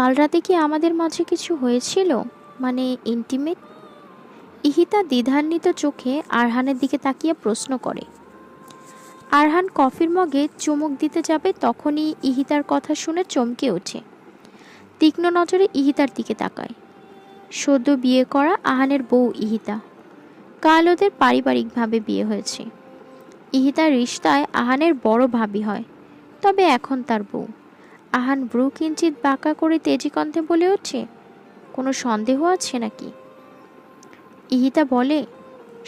কাল রাতে কি আমাদের মাঝে কিছু হয়েছিল? মানে ইন্টিমেট? ইহিতা দ্বিধান্বিত চোখে আরহানের দিকে তাকিয়ে প্রশ্ন করে। আরহান কফির মগে চুমুক দিতে যাবে তখনই ইহিতার কথা শুনে চমকে ওঠে। তীক্ষ্ণ নজরে ইহিতার দিকে তাকায়। সদ্য বিয়ে করা আহানের বউ ইহিতা। কাল ওদের পারিবারিকভাবে বিয়ে হয়েছে। ইহিতার রিশতায় আহানের বড় ভাবি হয়, তবে এখন তার বউ। আহান ব্রু কিঞ্চিত বাঁকা করে তেজি কণ্ঠে বলে ওঠে, কোনো সন্দেহ আছে নাকি? ইহিতা বলে,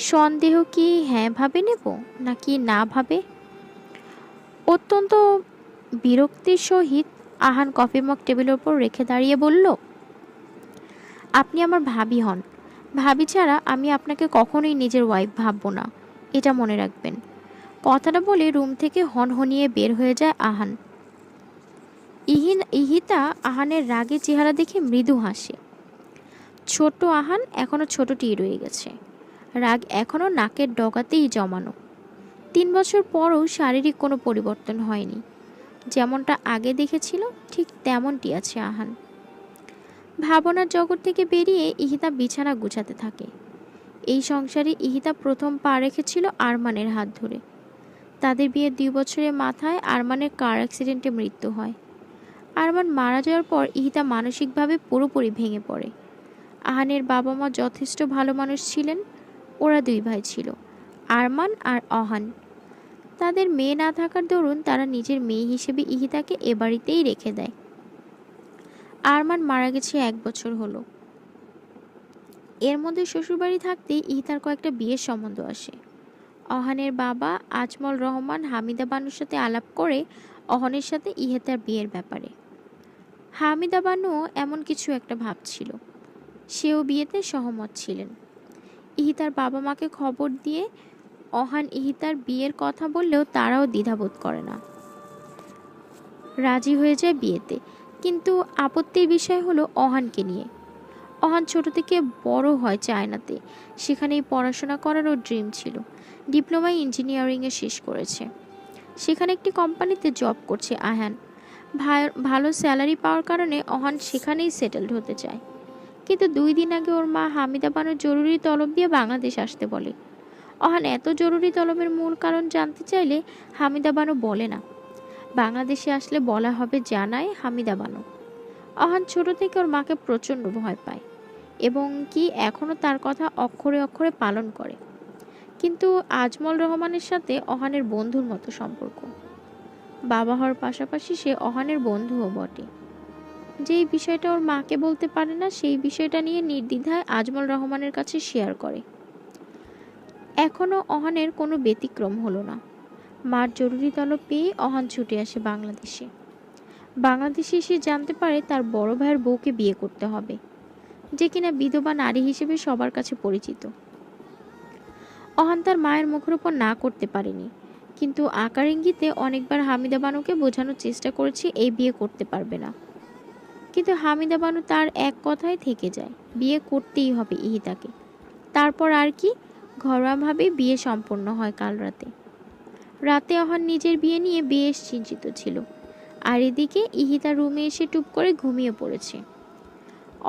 সন্দেহ কি হ্যাঁ ভাবে নেব নাকি না ভাবে? অত্যন্ত বিরক্তির সহিত আহান কফি মগ টেবিলের ওপর রেখে দাঁড়িয়ে বলল, আপনি আমার ভাবি হন। ভাবি ছাড়া আমি আপনাকে কখনোই নিজের ওয়াইফ ভাববো না, এটা মনে রাখবেন। কথাটা বলে রুম থেকে হনহনিয়ে বের হয়ে যায় আহান। ইহিতা আহানের রাগে চেহারা দেখে মৃদু হাসে। ছোট আহান এখনো ছোটটিই রয়ে গেছে। রাগ এখনো নাকের ডগাতেই জমানো। 3 বছর পরও শারীরিক কোনো পরিবর্তন হয়নি। যেমনটা আগে দেখেছিল ঠিক তেমনটি আছে আহান। ভাবনার জগৎ থেকে বেরিয়ে ইহিতা বিছানা গুছাতে থাকে। এই সংসারে ইহিতা প্রথম পা রেখেছিল আরমানের হাত ধরে। তাদের বিয়ের 2 বছরের মাথায় আরমানের কার অ্যাক্সিডেন্টে মৃত্যু হয়। আরমান মারা যাওয়ার পর ইহিতা মানসিকভাবে পুরোপুরি ভেঙে পড়ে। আহানের বাবা মা যথেষ্ট ভালো মানুষ ছিলেন। ওরা 2 ভাই ছিল, আরমান আর অহান। তাদের মেয়ে না থাকার দরুন তারা নিজের মেয়ে হিসেবে ইহিতাকে এ বাড়িতেই রেখে দেয়। আরমান মারা গেছে 1 বছর হলো। এর মধ্যে শ্বশুরবাড়ি থাকতেই ইহিতার কয়েকটা বিয়ের সম্বন্ধ আসে। অহানের বাবা আজমল রহমান হামিদা বানুর সাথে আলাপ করে অহনের সাথে ইহিতার বিয়ের ব্যাপারে। হামিদা বানুও এমন কিছু একটা ভাবছিল। সেও বিয়েতে সহমত ছিলেন। ইহিতার বাবা মাকে খবর দিয়ে অহান ইহিতার বিয়ের কথা বললেও তারাও দ্বিধাবোধ করে না, রাজি হয়ে যায় বিয়েতে। কিন্তু আপত্তির বিষয় হলো অহানকে নিয়ে। অহান ছোট থেকে বড় হয় চায়নাতে, সেখানেই পড়াশোনা করার ওর ড্রিম ছিল। ডিপ্লোমা ইঞ্জিনিয়ারিংয়ে শেষ করেছে। সেখানে একটি কোম্পানিতে জব করছে আহান। ভালো স্যালারি পাওয়ার কারণে অহান সেখানেই সেটেলড হতে চায়। কিন্তু 2 দিন আগে ওর মা হামিদা বানুর জরুরি তলব দিয়ে বাংলাদেশ আসতে বলে। অহান এত জরুরি তলবের মূল কারণ জানতে চাইলে হামিদা বানু বলে না। বাংলাদেশে আসলে বলা হবে জানায় হামিদা বানু। অহান ছোট থেকে ওর মাকে প্রচণ্ড ভয় পায় এবং কি এখনও তার কথা অক্ষরে অক্ষরে পালন করে। কিন্তু আজমল রহমানের সাথে অহানের বন্ধুর মতো সম্পর্ক। বাবা হওয়ার পাশাপাশি সে অহানের বন্ধুও বটে। যেই বিষয়টা ওর মাকে বলতে পারে না সেই বিষয়টা নিয়ে নির্দ্বিধায় আজমল রহমানের কাছে শেয়ার করে। এখনও অহানের কোনো ব্যতিক্রম হলো না। মার জরুরি তলব পেয়ে অহান ছুটে আসে বাংলাদেশে। বাংলাদেশে এসে জানতে পারে তার বড় ভাইয়ের বউকে বিয়ে করতে হবে, যে কিনা বিধবা নারী হিসেবে সবার কাছে পরিচিত। অহান তার মায়ের মুখের উপর না করতে পারেনি, কিন্তু আকার ইঙ্গিতে অনেকবার হামিদা বানুকে বোঝানোর চেষ্টা করেছে এই বিয়ে করতে পারবে না। কিন্তু হামিদা বানু তার এক কথায় থেকে যায়, বিয়ে করতেই হবে ইহিতাকে। তারপর আর কি, ঘরোয়াভাবে বিয়ে সম্পন্ন হয় কাল রাতে। রাতে অহান নিজের বিয়ে নিয়ে বেশ চিন্তিত ছিল, আর এদিকে ইহিতা রুমে এসে টুপ করে ঘুমিয়ে পড়েছে।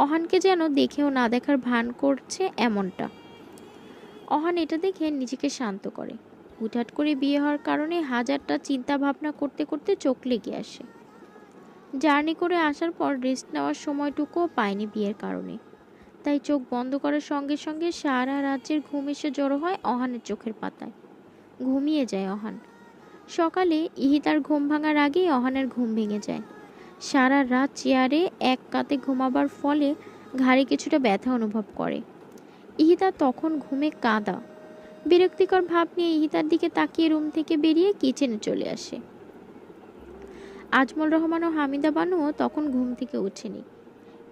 অহানকে যেন দেখেও না দেখার ভান করছে এমনটা। অহান এটা দেখে নিজেকে শান্ত করে। হুটহাট করে বিয়ে হওয়ার কারণে হাজারটা চিন্তা ভাবনা করতে করতে চোখ লেগে আসে। জার্নি করে আসার পর রেস্ট নেওয়ার সময়টুকুও পায়নি বিয়ের কারণে। তাই চোখ বন্ধ করার সঙ্গে সঙ্গে সারা রাজ্যের ঘুম এসে জড়ো হয় অহানের চোখের পাতায়। ঘুমিয়ে যায় অহান। সকালে ইহিতার ঘুম ভাঙার আগেই অহানের ঘুম ভেঙে যায়। সারা রাত চেয়ারে এক কাতে ঘুমাবার ফলে ঘাড়ে কিছুটা ব্যথা অনুভব করে। ইহিতা তখন ঘুমে কাঁদা। বিরক্তিকর ভাব নিয়ে ইহিতার দিকে তাকিয়ে রুম থেকে বেরিয়ে কিচেনে চলে আসে। আজমল রহমান ও হামিদা বানুও তখন ঘুম থেকে ওঠেনি।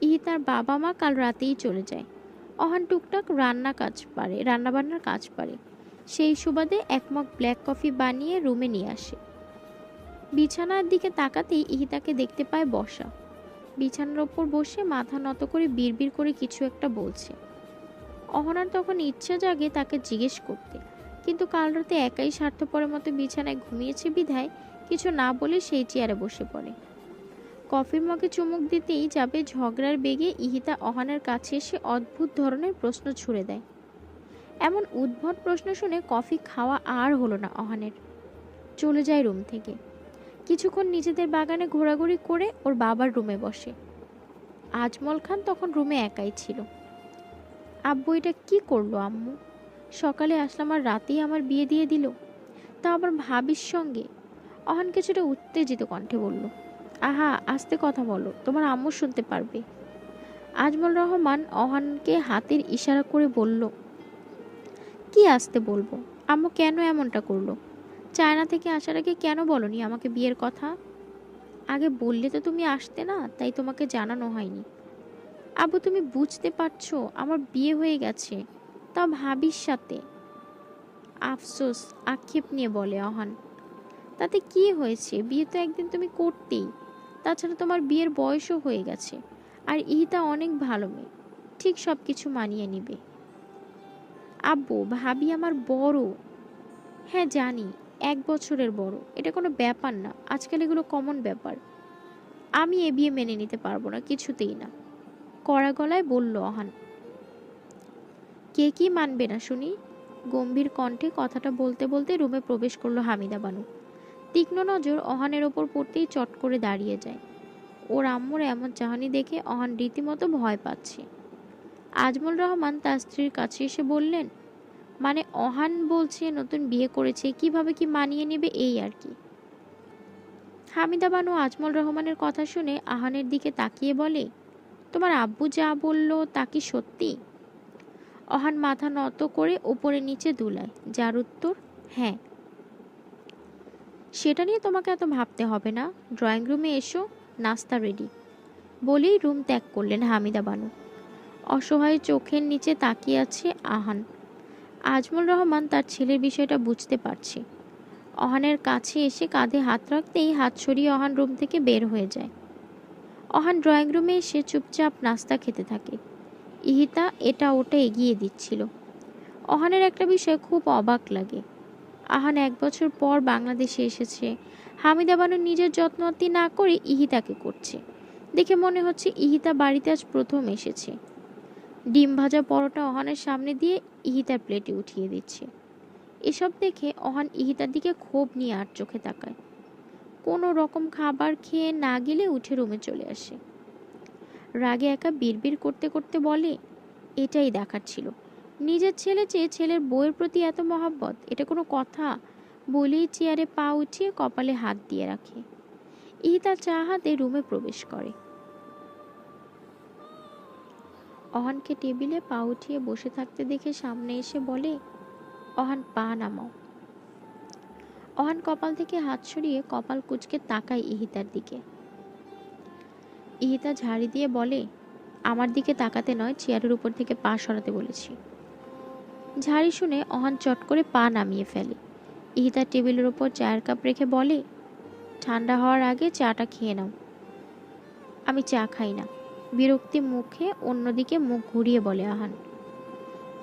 ইহিতার বাবা মা কাল রাতেই চলে যায়। অহান টুকটাক রান্নাবান্নার কাজ পারে। সেই সুবাদে 1 মগ ব্ল্যাক কফি বানিয়ে রুমে নিয়ে আসে। বিছানার দিকে তাকাতেই ইহিতাকে দেখতে পায় বসা। বিছানার ওপর বসে মাথা নত করে বিড়বিড় করে কিছু একটা বলছে। অহনার তখন ইচ্ছা জাগে তাকে জিজ্ঞেস করতে, কিন্তু কাল রাতে একাই স্বার্থপরের মতো বিছানায় ঘুমিয়েছে বিধায় কিছু না বলে সেই চেয়ারে বসে পড়ে। কফির মগে চুমুক দিতেই যাবে ঝগড়ার বেগে ইহিতা অহানের কাছে এসে অদ্ভুত ধরনের প্রশ্ন ছুড়ে দেয়। এমন উদ্ভট প্রশ্ন শুনে কফি খাওয়া আর হলো না অহানের। চলে যায় রুম থেকে। কিছুক্ষণ নিজেদের বাগানে ঘোরাঘুরি করে ওর বাবার রুমে বসে। আজমল খান তখন রুমে একাই ছিল। আব্বু এটা কি করলো আম্মু? সকালে আসলাম আর রাতেই আমার বিয়ে দিয়ে দিল, তা আবার ভাবির সঙ্গে। অহান কিছুটা উত্তেজিত কণ্ঠে বলল, আহা আস্তে কথা বলো, তোমার আম্মু শুনতে পারবে। আজমল রহমান অহানকে হাতের ইশারা করে বলল, কি আস্তে বলবো? আম্মু কেন এমনটা করলো? চায়না থেকে আসার আগে কেন বলনি আমাকে বিয়ের কথা? আগে বললে তো তুমি আসতে না, তাই তোমাকে জানানো হয়নি। আব্বু তুমি বুঝতে পারছো আমার বিয়ে হয়ে গেছে, তা ভাবির সাথে। আফসোস আক্ষেপ নিয়ে বলে অহান। তাতে কি হয়েছে, বিয়ে তো একদিন তুমি করতেই। তাছাড়া তোমার বিয়ের বয়সও হয়ে গেছে, আর ইহিতা অনেক ভালো মেয়ে, ঠিক সব কিছু মানিয়ে নিবে। আব্বু ভাবি আমার বড়। হ্যাঁ জানি, 1 বছরের বড়, এটা কোনো ব্যাপার না, আজকাল এগুলো কমন ব্যাপার। আমি এ বিয়ে মেনে নিতে পারবো না, কিছুতেই না, কড়া গলায় বলল অহান। কে কি মানবে না শুনি? গম্ভীর কণ্ঠে কথাটা বলতে বলতে রুমে প্রবেশ করলো হামিদা বানু। তীক্ষ্ণ নজর অহানের ওপর পড়তেই চট করে দাঁড়িয়ে যায়। ওর আম্মুর এমন চাহনি দেখে অহান রীতিমতো ভয় পাচ্ছে। আজমল রহমান তার স্ত্রীর কাছে এসে বললেন, মানে অহান বলছে নতুন বিয়ে করেছে, কিভাবে কি মানিয়ে নেবে এই আর কি। হামিদা বানু আজমল রহমানের কথা শুনে আহানের দিকে তাকিয়ে বলে, তোমার আব্বু যা বলল তা কি সত্যি? অহান মাথা নত করে উপরে নিচে দুলায়, যার উত্তর হ্যাঁ। সেটা নিয়ে তোমাকে এত ভাবতে হবে না, ড্রয়িং রুমে এসো, নাস্তা রেডি। বলেই রুম ত্যাগ করলেন হামিদা বানু। অসহায় চোখের নিচে তাকিয়ে আছে আহান। আজমল রহমান তার ছেলের বিষয়টা বুঝতে পারছে। অহানের কাছে এসে কাঁধে হাত রাখতেই হাত সরিয়ে অহান রুম থেকে বের হয়ে যায়। অহান ড্রয়িং রুমে এসে চুপচাপ নাস্তা খেতে থাকে। ইহিতা এটা ওটা এগিয়ে দিচ্ছিল। অহানের একটা বিষয় খুব অবাক লাগে। আহান 1 বছর পর বাংলাদেশে এসেছে, হামিদা বানু নিজের যত্নআত্তি না করে ইহিতাকে করছে। দেখে মনে হচ্ছে ইহিতা বাড়িতে আজ প্রথম এসেছে। ডিম ভাজা পরোটা অহানের সামনে দিয়ে ইহিতার প্লেটে উঠিয়ে দিচ্ছে। এসব দেখে অহান ইহিতার দিকে ক্ষোভ নিয়ে আর চোখে তাকায়। কোনো রকম খাবার খেয়ে না গেলে উঠে রুমে চলে আসে। রাগে একা বিড়বিড় করতে করতে বলে, এটাই দেখার ছিল, নিজের ছেলে চেয়ে ছেলের বউয়ের প্রতি এত মহাব্বত, এটা কোনো কথা? বলেই চেয়ারে পা উঠিয়ে কপালে হাত দিয়ে রাখে। ইহিতা চা হাতে রুমে প্রবেশ করে। অহানকে টেবিলে পা উঠিয়ে বসে থাকতে দেখে সামনে এসে বলে, অহান পা নামাও। অহান কপাল থেকে হাত সরিয়ে কপাল কুঁচকে তাকায় ইহিতার দিকে। ইহিতা ঝাড়ি দিয়ে বলে, আমার দিকে তাকাতে নয়, চেয়ারের উপর থেকে পা সরাতে বলেছি। ঝাড়ি শুনে অহান চট করে পা নামিয়ে ফেলে। ইহিতা টেবিলের উপর চায়ের কাপ রেখে বলে, ঠান্ডা হওয়ার আগে চাটা খেয়ে নাও। আমি চা খাই না, বিরক্তি মুখে অন্যদিকে মুখ ঘুরিয়ে বলে আহান।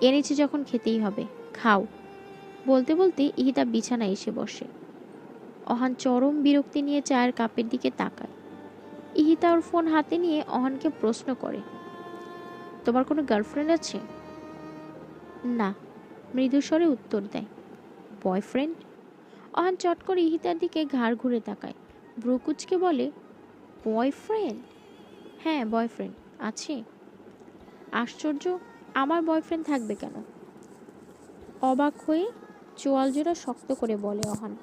এনেছি যখন খেতেই হবে, খাও। বলতে বলতে ইহিতা বিছানায় এসে বসে। অহান চরম বিরক্তি নিয়ে চায়ের কাপের দিকে তাকায়। ইহিতা ওর ফোন হাতে নিয়ে অহানকে প্রশ্ন করে, তোমার কোনো গার্লফ্রেন্ড আছে? না, মৃদুস্বরে উত্তর দেয়। বয়ফ্রেন্ড? অহান চট করে ইহিতার দিকে ঘাড় ঘুরে তাকায়, ব্রুকুচকে বলে, বয়ফ্রেন্ড? হ্যাঁ বয়ফ্রেন্ড আছে। আশ্চর্য, আমার বয়ফ্রেন্ড থাকবে কেন? অবাক হয়ে চোয়াল জোড়া শক্ত করে বলে অহান।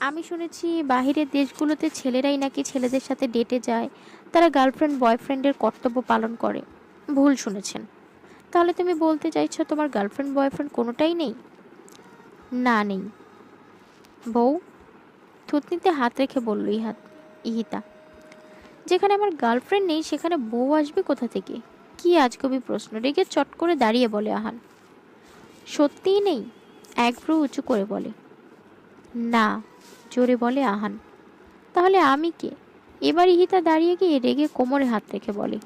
আমি শুনেছি বাহিরের দেশগুলোতে ছেলেরাই নাকি ছেলেদের সাথে ডেটে যায়, তারা গার্লফ্রেন্ড বয়ফ্রেন্ডের কর্তব্য পালন করে। ভুল শুনেছেন। তাহলে তুমি বলতে চাইছো তোমার গার্লফ্রেন্ড বয়ফ্রেন্ড কোনোটাই নেই? না নেই। বউ? থুতনিতে হাত রেখে বলল ইহিতা। যেখানে আমার গার্লফ্রেন্ড নেই সেখানে বউ আসবে কোথা থেকে? কি আজগবি প্রশ্ন! রেগে চট করে দাঁড়িয়ে বলে আহান। সত্যিই নেই? এক ভ্রু উঁচু করে বলে। না, জোরে বলে আহান। তাহলে আমি কে? এবার ইহিতা দাঁড়িয়ে গিয়ে রেগে কোমরে হাত রেখে বলে।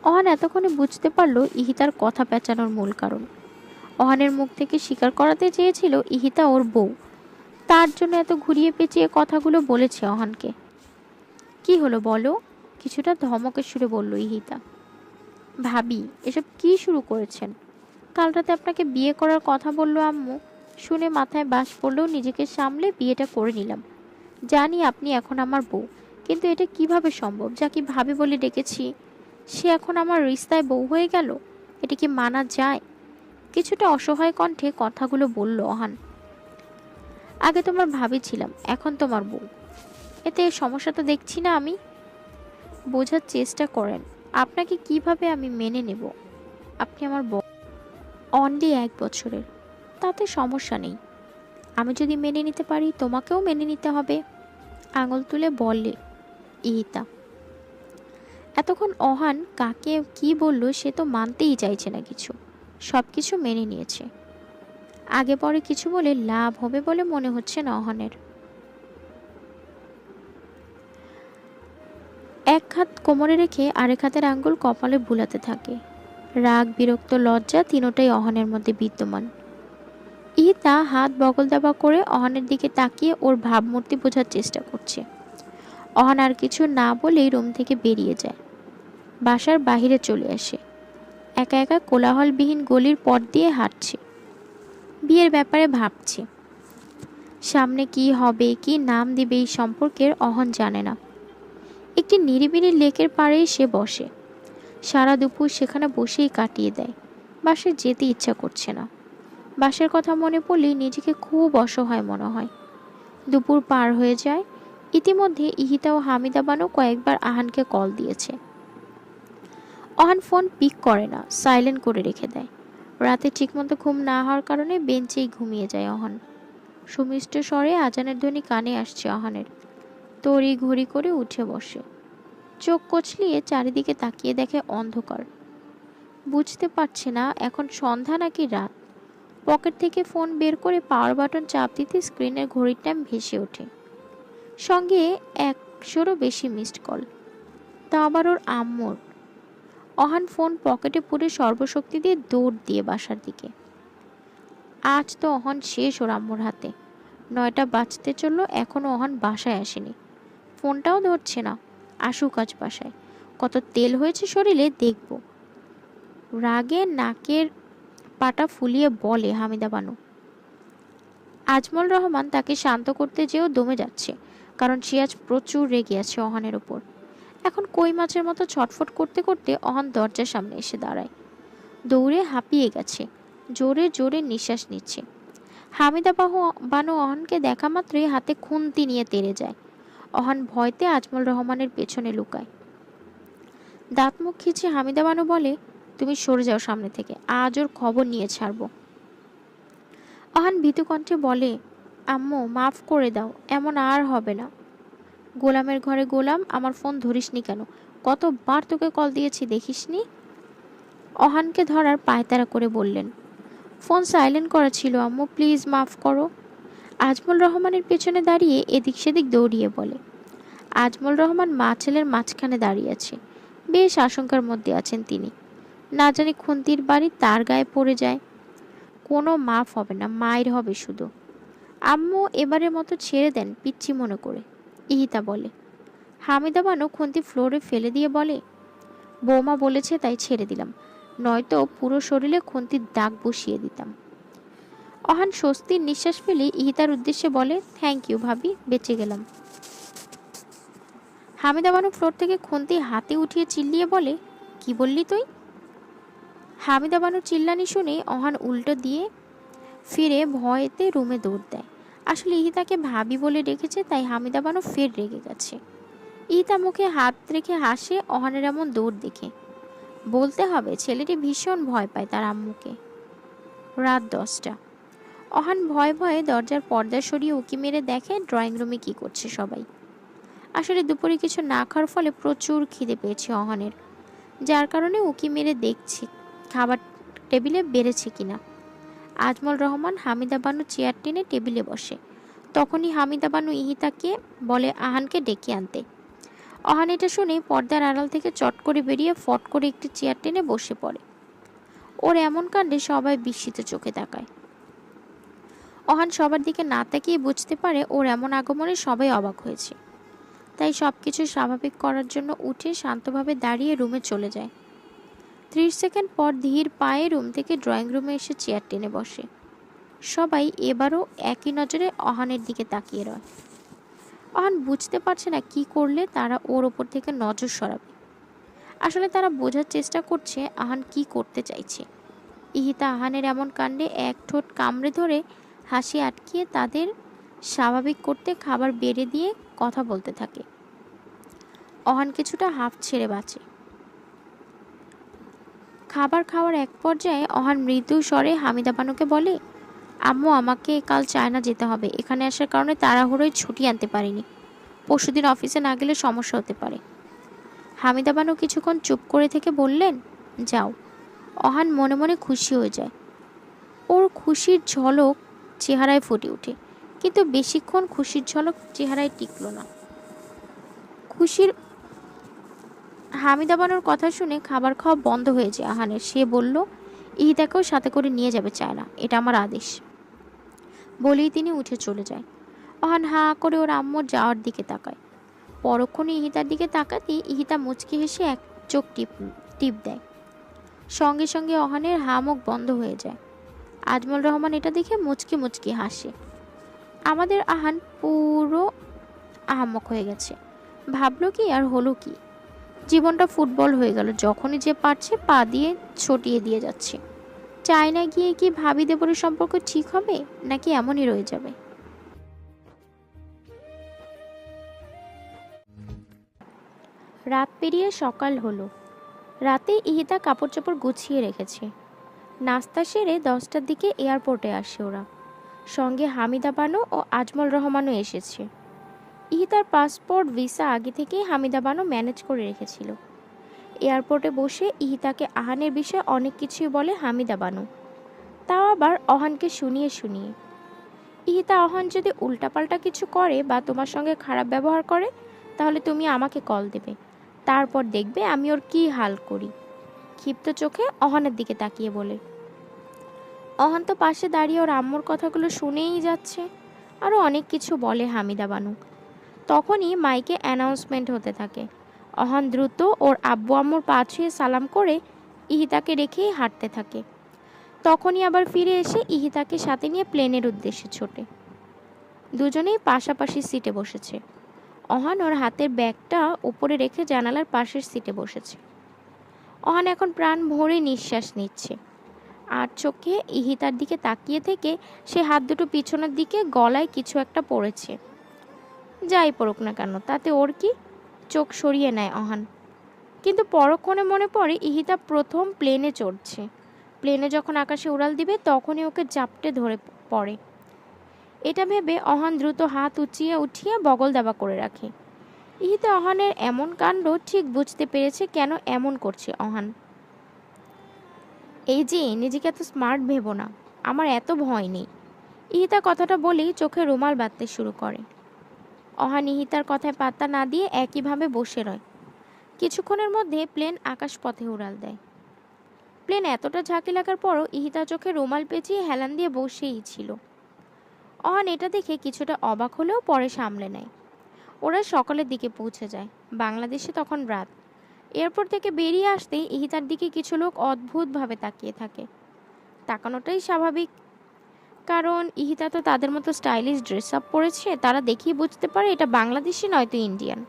অহান এতক্ষণে বুঝতে পারল ইহিতার কথা পেঁচানোর মূল কারণ। অহানের মুখ থেকে স্বীকার করাতে চেয়েছিল ইহিতা ওর বউ, তার জন্য এত ঘুরিয়ে পেঁচিয়ে কথাগুলো বলেছে অহানকে। কি হলো বলো, কিছুটা ধমকের সুরে বলল ইহিতা। ভাবি, এসব কি শুরু করেছেন? কাল রাতে আপনাকে বিয়ে করার কথা বললো আম্মু, শুনে মাথায় বাস পড়লেও নিজেকে সামলে বিয়েটা করে নিলাম। জানি আপনি এখন আমার বউ, কিন্তু এটা কিভাবে সম্ভব? যাকে ভাবি বলে ডেকেছি সে এখন আমার রিস্তায় বউ হয়ে গেল, এটা কি মানা যায়? কিছুটা অসহায় কণ্ঠে কথাগুলো বলল অহান। আগে তোমার ভাবি ছিলাম, এখন তোমার বউ, এতে সমস্যা তো দেখছি না আমি। বোঝার চেষ্টা করেন, আপনাকে কিভাবে আমি মেনে নেব? আপনি আমার বউ, অনলি 1 বছরের, তাতে সমস্যা নেই। আমি যদি মেনে নিতে পারি তোমাকেও মেনে নিতে হবে, আঙুল তুলে বললে ইহিতা। এতক্ষণ অহান কাকে কি বলল সে তো মানতেই চাইছে না কিছু, সব কিছু মেনে নিয়েছে। আগে পরে কিছু বলে লাভ হবে বলে মনে হচ্ছে না অহানের। এক হাত কোমরে রেখে আরেক হাতের আঙ্গুল কপালে বুলাতে থাকে। রাগ, বিরক্ত, লজ্জা তিনোটাই অহানের মধ্যে বিদ্যমান। ইহিতা হাত বগল দাবা করে অহানের দিকে তাকিয়ে ওর ভাবমূর্তি বোঝার চেষ্টা করছে। অহান আর কিছু না বলেই রুম থেকে বেরিয়ে যায়, বাসার বাহিরে চলে আসে। একা একা কোলাহলবিহীন গলির পথ দিয়ে হাঁটছে, বিয়ের ব্যাপারে ভাবছে। সামনে কি হবে, কি নাম দিবে এই সম্পর্কের অহন জানে না। একটি নিরিবিলি লেকের পাড়েই সে বসে, সারা দুপুর সেখানে বসেই কাটিয়ে দেয়। বাসায় যেতে ইচ্ছা করছে না। বাসার কথা মনে পড়লেই নিজেকে খুব অসহায় মনে হয়। দুপুর পার হয়ে যায়। ইতিমধ্যে ইহিতা ও হামিদা বানু কয়েকবার আহানকে কল দিয়েছে। অহান ফোন পিক করে না, সাইলেন্ট করে রেখে দেয়। রাতে ঠিকমতো ঘুম না হওয়ার কারণে বেঞ্চেই ঘুমিয়ে যায় অহন। সুমিষ্ট স্বরে আজানের ধ্বনি কানে আসছে অহানের। তড়ি ঘড়ি করে উঠে বসে, চোখ কচলিয়ে চারিদিকে তাকিয়ে দেখে অন্ধকার। বুঝতে পারছে না এখন সন্ধ্যা নাকি রাত। পকেট থেকে ফোন বের করে পাওয়ার বাটন চাপ দিতে স্ক্রিনের ঘড়ির টাইম ভেসে ওঠে, সঙ্গে 100-রও বেশি মিসড কল, তা আবার ওর আম্মুর। অহান ফোন পকেটে পুরে সর্বশক্তি দিয়ে দৌড় দিয়ে বাসার দিকে। আজ তো অহন শেষ ওর আম্মুর হাতে। 9টা বাজতে চলল, এখনো অহন বাসায় আসেনি। ফোনটাও ধরছে না। আসুক আজ বাসায়, কত তেল হয়েছে শরীরে দেখব। রাগে নাকের পাটা ফুলিয়ে বলে হামিদা বানু। আজমল রহমান তাকে শান্ত করতে যেও দমে যাচ্ছে, কারণ সে আজ প্রচুর রেগে আছে অহানের ওপর। এখন কই মাছের মতো ছটফট করতে করতে অহান দরজার সামনে এসে দাঁড়ায়। দৌড়ে হাঁপিয়ে গেছে, জোরে জোরে নিঃশ্বাস নিচ্ছে। হামিদা বানু অহানকে দেখা মাত্রই হাতে খুন্তি নিয়ে তেড়ে যায়। অহান ভয়তে আজমল রহমানের পেছনে লুকায়। দাঁত মুখ খিচে হামিদা বানু বলে, তুমি সরে যাও সামনে থেকে, আজ ওর খবর নিয়ে ছাড়বো। অহান ভীতু কণ্ঠে বলে, আম্মু মাফ করে দাও, এমন আর হবে না। গোলামের ঘরে গোলাম, আমার ফোন ধরিসনি কেন? কতবার তোকে কল দিয়েছি দেখিসনি? অহানকে ধরার পায়তারা করে বললেন, ফোন সাইলেন্ট করা ছিল আম্মু, প্লিজ মাফ করো। আজমল রহমানের পেছনে দাঁড়িয়ে এদিক সেদিক দৌড়িয়ে বলে। আজমল রহমান মা ছেলের মাঝখানে দাঁড়িয়ে আছে, বেশ আশঙ্কার মধ্যে আছেন তিনি। না জানি খুন্তির বাড়ি তার গায়ে পড়ে যায়। কোনো মাফ হবে না, মায়ের হবে শুধু। আম্মু এবারের মতো ছেড়ে দেন, পিচ্ছি মনে করে, ইহিতা বলে। হামিদা বানু খুন্তি ফ্লোরে ফেলে দিয়ে বলে, বৌমা বলেছে তাই ছেড়ে দিলাম, নয়তো পুরো শরীরে খুন্তির দাগ বসিয়ে দিতাম। অহান স্বস্তির নিঃশ্বাস ফেলে ইহিতার উদ্দেশ্যে বলে, থ্যাংক ইউ ভাবি, বেঁচে গেলাম। হামিদা বানু ফ্লোর থেকে খুন্তি হাতে উঠিয়ে চিল্লিয়ে বলে, কি বললি তুই? হামিদা বানুর চিল্লানি শুনে অহান উল্টো দিয়ে ফিরে ভয়েতে রুমে দৌড় দেয়। আসলে ইহিতাকে ভাবি বলে ডেকেছে, তাই হামিদা বানু ফের রেগে গেছে। ইহিতা মুখে হাত রেখে হাসে অহানের এমন দৌড় দেখে। বলতে হবে ছেলেটি ভীষণ ভয় পায় তার আম্মুকে। রাত 10টা। অহান ভয়ে ভয়ে দরজার পর্দা সরিয়ে উকি মেরে দেখে ড্রয়িং রুমে কি করছে সবাই। আসলে দুপুরে কিছু না খাওয়ার ফলে প্রচুর খিদে পেয়েছে অহানের, যার কারণে উকি মেরে দেখছে খাবার টেবিলে বেড়েছে কিনা। আজমল রহমান হামিদা বানু চেয়ার টেনে টেবিলে বসে। তখনই হামিদা বানু ইহিতাকে বলে আহানকে ডেকে আনতে। অহান এটা শুনে পর্দার আড়াল থেকে চট করে বেরিয়ে ফট করে একটি চেয়ার টেনে বসে পড়ে। ওর এমন কাণ্ডে সবাই বিস্মিত চোখে তাকায়। অহান সবার দিকে না তাকিয়ে বুঝতে পারে ওর এমন আগমনে সবাই অবাক হয়েছে। তাই সব কিছু স্বাভাবিক করার জন্য উঠে শান্তভাবে দাঁড়িয়ে রুমে চলে যায়। 30 সেকেন্ড পর ধীর পায়ে রুম থেকে ড্রয়িং রুমে এসে চেয়ার টেনে বসে। সবাই এবারও একই নজরে অহানের দিকে তাকিয়ে রয়। অহান বুঝতে পারছে না কি করলে তারা ওর ওপর থেকে নজর সরাবে। আসলে তারা বোঝার চেষ্টা করছে আহান কি করতে চাইছে। ইহিতা আহানের এমন কাণ্ডে এক ঠোঁট কামড়ে ধরে হাসি আটকিয়ে তাদের স্বাভাবিক করতে খাবার বেড়ে দিয়ে কথা বলতে থাকে। অহান কিছুটা হাঁফ ছেড়ে বাঁচে। খাবার খাওয়ার এক পর্যায়ে অহান মৃদু স্বরে হামিদা বানুকে বলে, আম্মু আমাকে কাল চায়না যেতে হবে। এখানে আসার কারণে তাড়াহুড়োয় ছুটি আনতে পারিনি। পরশুদিন অফিসে না গেলে সমস্যা হতে পারে। হামিদা বানু কিছুক্ষণ চুপ করে থেকে বললেন, যাও। অহান মনে মনে খুশি হয়ে যায়। ওর খুশির ঝলক চেহারায় ফুটে ওঠে, কিন্তু বেশিক্ষণ খুশির ঝলক চেহারায় টিকল না। হামিদা বানুর কথা শুনে খাবার খাওয়া বন্ধ হয়ে যায় আহানের। সে বলল, ইহিতাকেও সাথে করে নিয়ে যাবে চায়না, এটা আমার আদেশ। বলেই তিনি উঠে চলে যায়। অহান হাঁ করে ওর আম্মুর যাওয়ার দিকে তাকায়। পরক্ষণে ইহিতার দিকে তাকাতেই ইহিতা মুচকি হেসে এক চোখ টিপ দেয়। সঙ্গে সঙ্গে অহানের হা মুখ বন্ধ হয়ে যায়। আজমল রহমান এটা দেখে মুচকি মুচকি হাসে। আমাদের আহান পুরো আহাম্মক হয়ে গেছে। ভাবলো কি আর হলো কি, জীবনটা ফুটবল হয়ে গেল। যখনই যে পারছে পা দিয়ে ছটিয়ে দিয়ে যাচ্ছে। চায়না গিয়ে কি ভাবি দেবরের সম্পর্ক ঠিক হবে, নাকি এমনই রয়ে যাবে? রাত পেরিয়ে সকাল হলো। রাতে ইহিতা কাপড় চোপড় গুছিয়ে রেখেছে। নাস্তা সেরে 10টার দিকে এয়ারপোর্টে আসে ওরা। সঙ্গে হামিদা বানু ও আজমল রহমানও এসেছে। ইহিতার পাসপোর্ট ভিসা আগে থেকেই হামিদা বানু ম্যানেজ করে রেখেছিল। এয়ারপোর্টে বসে ইহিতাকে আহানের বিষয়ে অনেক কিছুই বলে হামিদা বানু, তাও আবার অহানকে শুনিয়ে শুনিয়ে। ইহিতা, অহান যদি উল্টাপাল্টা কিছু করে বা তোমার সঙ্গে খারাপ ব্যবহার করে তাহলে তুমি আমাকে কল দেবে, তারপর দেখবে আমি ওর কি হাল করি। ক্ষিপ্ত চোখে অহানের দিকে তাকিয়ে বলে। অহান তো পাশে দাঁড়িয়ে ওর আম্মুর কথাগুলো শুনেই যাচ্ছে। আরও অনেক কিছু বলে হামিদা বানু। তখনই মাইকে অ্যানাউন্সমেন্ট হতে থাকে। অহান দ্রুত ওর আব্বু আম্মুর পা ছুঁয়ে সালাম করে ইহিতাকে রেখেই হাঁটতে থাকে। তখনই আবার ফিরে এসে ইহিতাকে সাথে নিয়ে প্লেনের উদ্দেশ্যে ছোটে। দুজনেই পাশাপাশি সিটে বসেছে। অহান ওর হাতের ব্যাগটা উপরে রেখে জানালার পাশের সিটে বসেছে। অহান এখন প্রাণ ভরে নিঃশ্বাস নিচ্ছে। আর চোখে ইহিতার দিকে তাকিয়ে থেকে সে হাত দুটো পিছনের দিকে, গলায় কিছু একটা পড়েছে। যাই পড়ুক না কেন, তাতে ওর কি? চোখ সরিয়ে নেয় অহান। কিন্তু পরক্ষণে মনে পড়ে ইহিতা প্রথম প্লেনে চড়ছে। প্লেনে যখন আকাশে উড়াল দিবে তখনই ওকে জাপটে ধরে পড়ে। এটা ভেবে অহান দ্রুত হাত উঠিয়ে বগল দাবা করে রাখে। ইহিতা অহানের এমন কাণ্ড ঠিক বুঝতে পেরেছে কেন এমন করছে অহান। এই যে, নিজেকে এত স্মার্ট ভেবো না, আমার এত ভয় নেই। ইহিতা কথাটা বলেই চোখে রুমাল বাঁধতে শুরু করে। অহান ইহিতার কথায় পাত্তা না দিয়ে একইভাবে বসে রয়। কিছুক্ষণের মধ্যে প্লেন আকাশপথে উড়াল দেয়। প্লেন এতটা ঝাঁকি লাগার পরও ইহিতা চোখে রুমাল পেঁচিয়ে হেলান দিয়ে বসেই ছিল। অহান এটা দেখে কিছুটা অবাক হলেও পরে সামলে নেয়। ওরা সকালের দিকে পৌঁছে যায়। বাংলাদেশে তখন রাত। এয়ারপোর্ট থেকে বেরিয়ে আসতেই ইহিতার দিকে কিছু লোক অদ্ভুতভাবে তাকিয়ে থাকে। তাকানোটাই স্বাভাবিক, কারণ ইহিতা তো তাদের মতো স্টাইলিশ ড্রেস আপ পরেছে। তারা দেখেই বুঝতে পারে এটা বাংলাদেশি নয়তো ইন্ডিয়ান।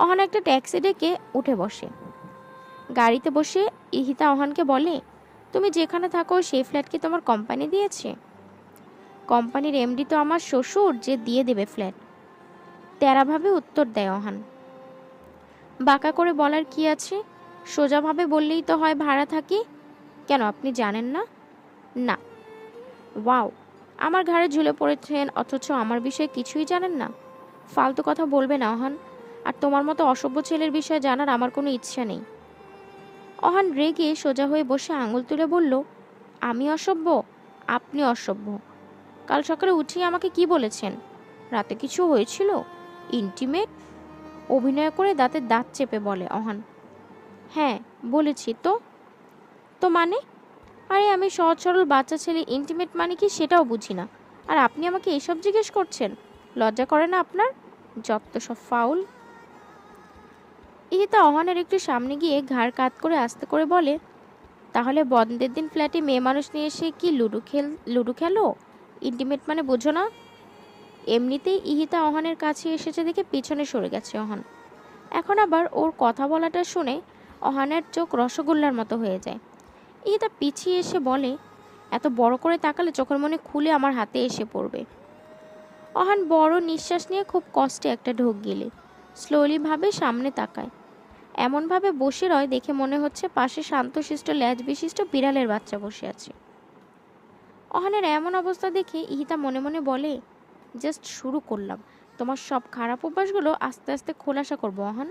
অহান একটা ট্যাক্সি ডেকে উঠে বসে। গাড়িতে বসে ইহিতা অহানকে বলে, তুমি যেখানে থাকো সেই ফ্ল্যাট কি তোমার কোম্পানি দিয়েছে? কোম্পানির এমডি তো আমার শ্বশুর, যে দিয়ে দেবে ফ্ল্যাট। তেরাভাবে উত্তর দেয় অহান। বাঁকা করে বলার কি আছে? সোজাভাবে বললেই তো হয় ভাড়া থাকি। কেন, আপনি জানেন না? না। ওয়াও, আমার ঘাড়ে ঝুলে পড়েছেন অথচ আমার বিষয়ে কিছুই জানেন না। ফালতু কথা বলবে না অহান। আর তোমার মতো অসভ্য ছেলের বিষয়ে জানার আমার কোনো ইচ্ছা নেই। অহান রেগে সোজা হয়ে বসে আঙুল তুলে বলল, আমি অসভ্য? আপনি অসভ্য। কাল সকালে উঠিয়ে আমাকে কি বলেছেন? রাতে কিছু হয়েছিল? ইন্টিমেট? অভিনয় করে দাঁতে দাঁত চেপে বলে অহান। হ্যাঁ বলেছি তো। তো মানে? আরে আমি সহজ সরল বাচ্চা ছেলে, ইন্টিমেট মানে কি সেটাও বুঝি না। আর আপনি আমাকে এসব জিজ্ঞেস করছেন? লজ্জা করে না আপনার? যত সব ফাউল। ইহিতা অহনের একটু সামনে গিয়ে ঘাড় কাত করে আস্তে করে বলে, তাহলে বন্ধের দিন ফ্ল্যাটে মেয়ে মানুষ নিয়ে এসে কি লুডো খেলো? ইন্টিমেট মানে বোঝো না? এমনিতেই ইহিতা অহনের কাছে এসেছে দেখে পিছনে সরে গেছে অহন। এখন আবার ওর কথা বলাটা শুনে অহানের চোখ রসগোল্লার মতো হয়ে যায়। ইহিতা পিছিয়ে এসে বলে, এত বড় করে তাকালে চোখের মনে খুলে আমার হাতে এসে পড়বে। অহান বড় নিঃশ্বাস নিয়ে খুব কষ্টে একটা ঢোক গিলে স্লোলি ভাবে সামনে তাকায়। এমনভাবে বসে রয় দেখে মনে হচ্ছে পাশে শান্তশিষ্ট ল্যাজ বিশিষ্ট বিড়ালের বাচ্চা বসে আছে। অহানের এমন অবস্থা দেখে ইহিতা মনে মনে বলে, জাস্ট শুরু করলাম, তোমার সব খারাপ অভ্যাসগুলো আস্তে আস্তে খোলাসা করবো অহান।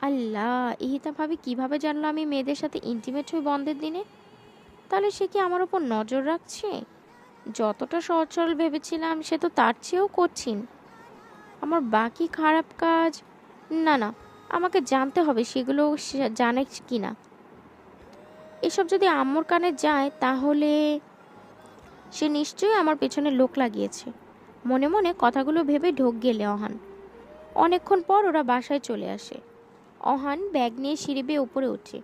আল্লাহ, ইহিতা ভাবি কিভাবে জানলো আমি মেয়েদের সাথে ইন্টিমেট হই বন্ধের দিনে? তাহলে সে কি আমার ওপর নজর রাখছে? যতটা সহজ সরল ভেবেছিলাম সে তো তার চেয়েও কঠিন। আমার বাকি খারাপ কাজ, না না, আমাকে জানতে হবে সেগুলো সে জানে কি না। এসব যদি আম্মুর কানে যায় তাহলে সে নিশ্চয়ই আমার পেছনে লোক লাগিয়েছে। মনে মনে কথাগুলো ভেবে ঢোক গেলে অহান। অনেকক্ষণ পর ওরা বাসায় চলে আসে। অহান ব্যাগ নিয়ে সিঁড়ি বেয়ে উপরে ওঠে।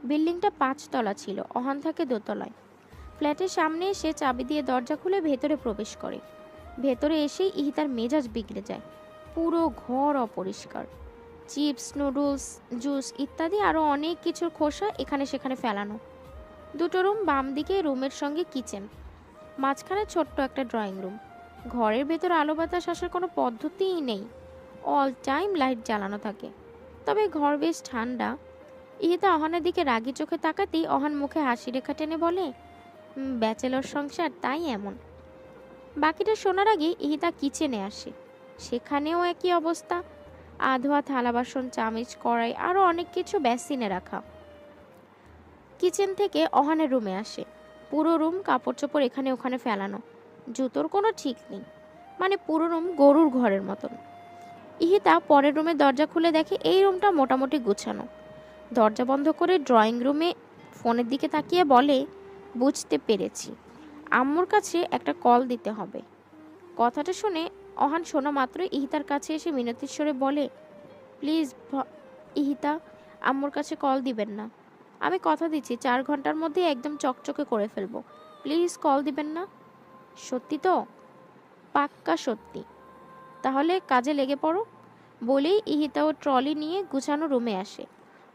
বিল্ডিংটা 5 তলা ছিল, অহান থাকে দোতলায়। ফ্ল্যাটের সামনে এসে চাবি দিয়ে দরজা খুলে ভেতরে প্রবেশ করে। ভেতরে এসেই ইহিতার মেজাজ বিগড়ে যায়। পুরো ঘর অপরিষ্কার। চিপস, নুডলস, জুস ইত্যাদি আরও অনেক কিছুর খোসা এখানে সেখানে ফেলানো। দুটো রুম, বাম দিকে রুমের সঙ্গে কিচেন, মাঝখানে ছোট্ট একটা ড্রয়িং রুম। ঘরের ভেতর আলো বাতাস আসার কোনো পদ্ধতিই নেই। অল টাইম লাইট জ্বালানো থাকে। তবে ঘর বেশ ঠান্ডা। ইহিতা অহানের দিকে রাগি চোখে তাকাতেই অহান মুখে হাসি রেখা টেনে বলে, ব্যাচেলর সংসার, তাই এমন। বাকিটা শোনার আগে ইহিতা কিচেনে আসে। সেখানেও একই অবস্থা। আধোয়া থালা বাসন, চামচ, কড়াই আরও অনেক কিছু বেসিনে রাখা। কিচেন থেকে অহানের রুমে আসে। পুরো রুম কাপড় চোপড় এখানে ওখানে ফেলানো। জুতোর কোনো ঠিক নেই। মানে পুরো রুম গরুর ঘরের মতন। ইহিতা পরের রুমের দরজা খুলে দেখে এই রুমটা মোটামুটি গুছানো। দরজা বন্ধ করে ড্রয়িং রুমে ফোনের দিকে তাকিয়ে বলে, বুঝতে পেরেছি, আম্মুর কাছে একটা কল দিতে হবে। কথাটা শুনে অহান শোনা মাত্র ইহিতার কাছে এসে মিনতির স্বরে বলে, প্লিজ ইহিতা, আম্মুর কাছে কল দিবেন না। আমি কথা দিচ্ছি 4 ঘন্টার মধ্যে একদম চকচকে করে ফেলবো। প্লিজ কল দিবেন না। সত্যি তো? পাক্কা সত্যি। তাহলে কাজে লেগে পড়ো। বলেই ইহিতা ও ট্রলি নিয়ে গুছানো রুমে আসে।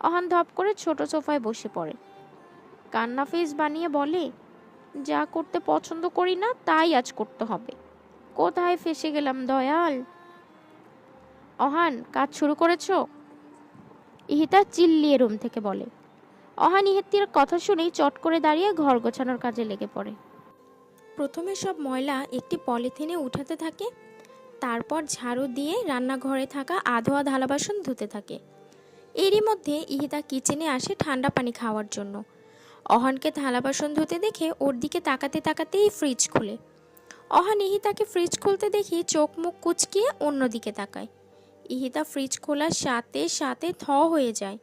অহান ধপ করে ছোট সোফায় বসে পড়ে। কান্না ফেস বানিয়ে বলে, যা করতে পছন্দ করি না তাই আজ করতে হবে। কোথায় ফেসে গেলাম দয়াল? অহান, কাজ শুরু করেছো? ইহিতা চিল্লিয়ে রুম থেকে বলে। অহান ইহিতার কথা শুনেই চট করে দাঁড়িয়ে ঘর গোছানোর কাজে লেগে পড়ে। প্রথমে সব ময়লা একটি পলিথিনে উঠাতে থাকে। তারপর ঝাড়ু দিয়ে রান্নাঘরে থাকা আধোয়া থালা বাসন ধুতে থাকে। এরই মধ্যে ইহিতা কিচেনে আসে ঠান্ডা পানি খাওয়ার জন্য। অহানকে থালা বাসন ধুতে দেখে ওর দিকে তাকাতে তাকাতেই ফ্রিজ খুলে। অহান ইহিতাকে ফ্রিজ খুলতে দেখি চোখ মুখ কুচকিয়ে অন্যদিকে তাকায়। ইহিতা ফ্রিজ খোলার সাথে সাথে থ হয়ে যায়।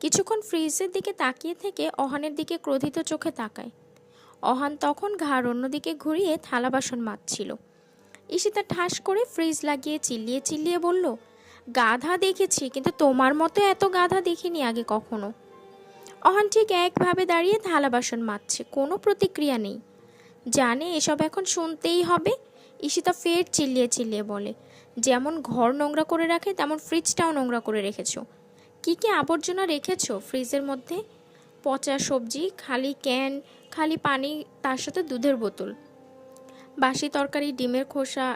কিছুক্ষণ ফ্রিজের দিকে তাকিয়ে থেকে অহানের দিকে ক্রোধিত চোখে তাকায়। অহান তখন ঘাড় অন্যদিকে ঘুরিয়ে থালা বাসন মাজছিল। ঈশিতা ঠাস করে ফ্রিজ লাগিয়ে চিল্লিয়ে চিল্লিয়ে বলল, গাধা দেখেছি, কিন্তু তোমার মতো এত গাধা দেখিনি আগে কখনো। অহান ঠিক একভাবে দাঁড়িয়ে থালা বাসন মাজছে, কোনো প্রতিক্রিয়া নেই। জানে এসব এখন শুনতেই হবে। ঈশিতা ফের চিল্লিয়ে চিল্লিয়ে বলে, যেমন ঘর নোংরা করে রাখে তেমন ফ্রিজটাও নোংরা করে রেখেছো। কি কি আবর্জনা রেখেছো ফ্রিজের মধ্যে? পচা সবজি, খালি ক্যান, খালি পানি, তার সাথে দুধের বোতল, বাসি তরকারি, ডিমের খোসা,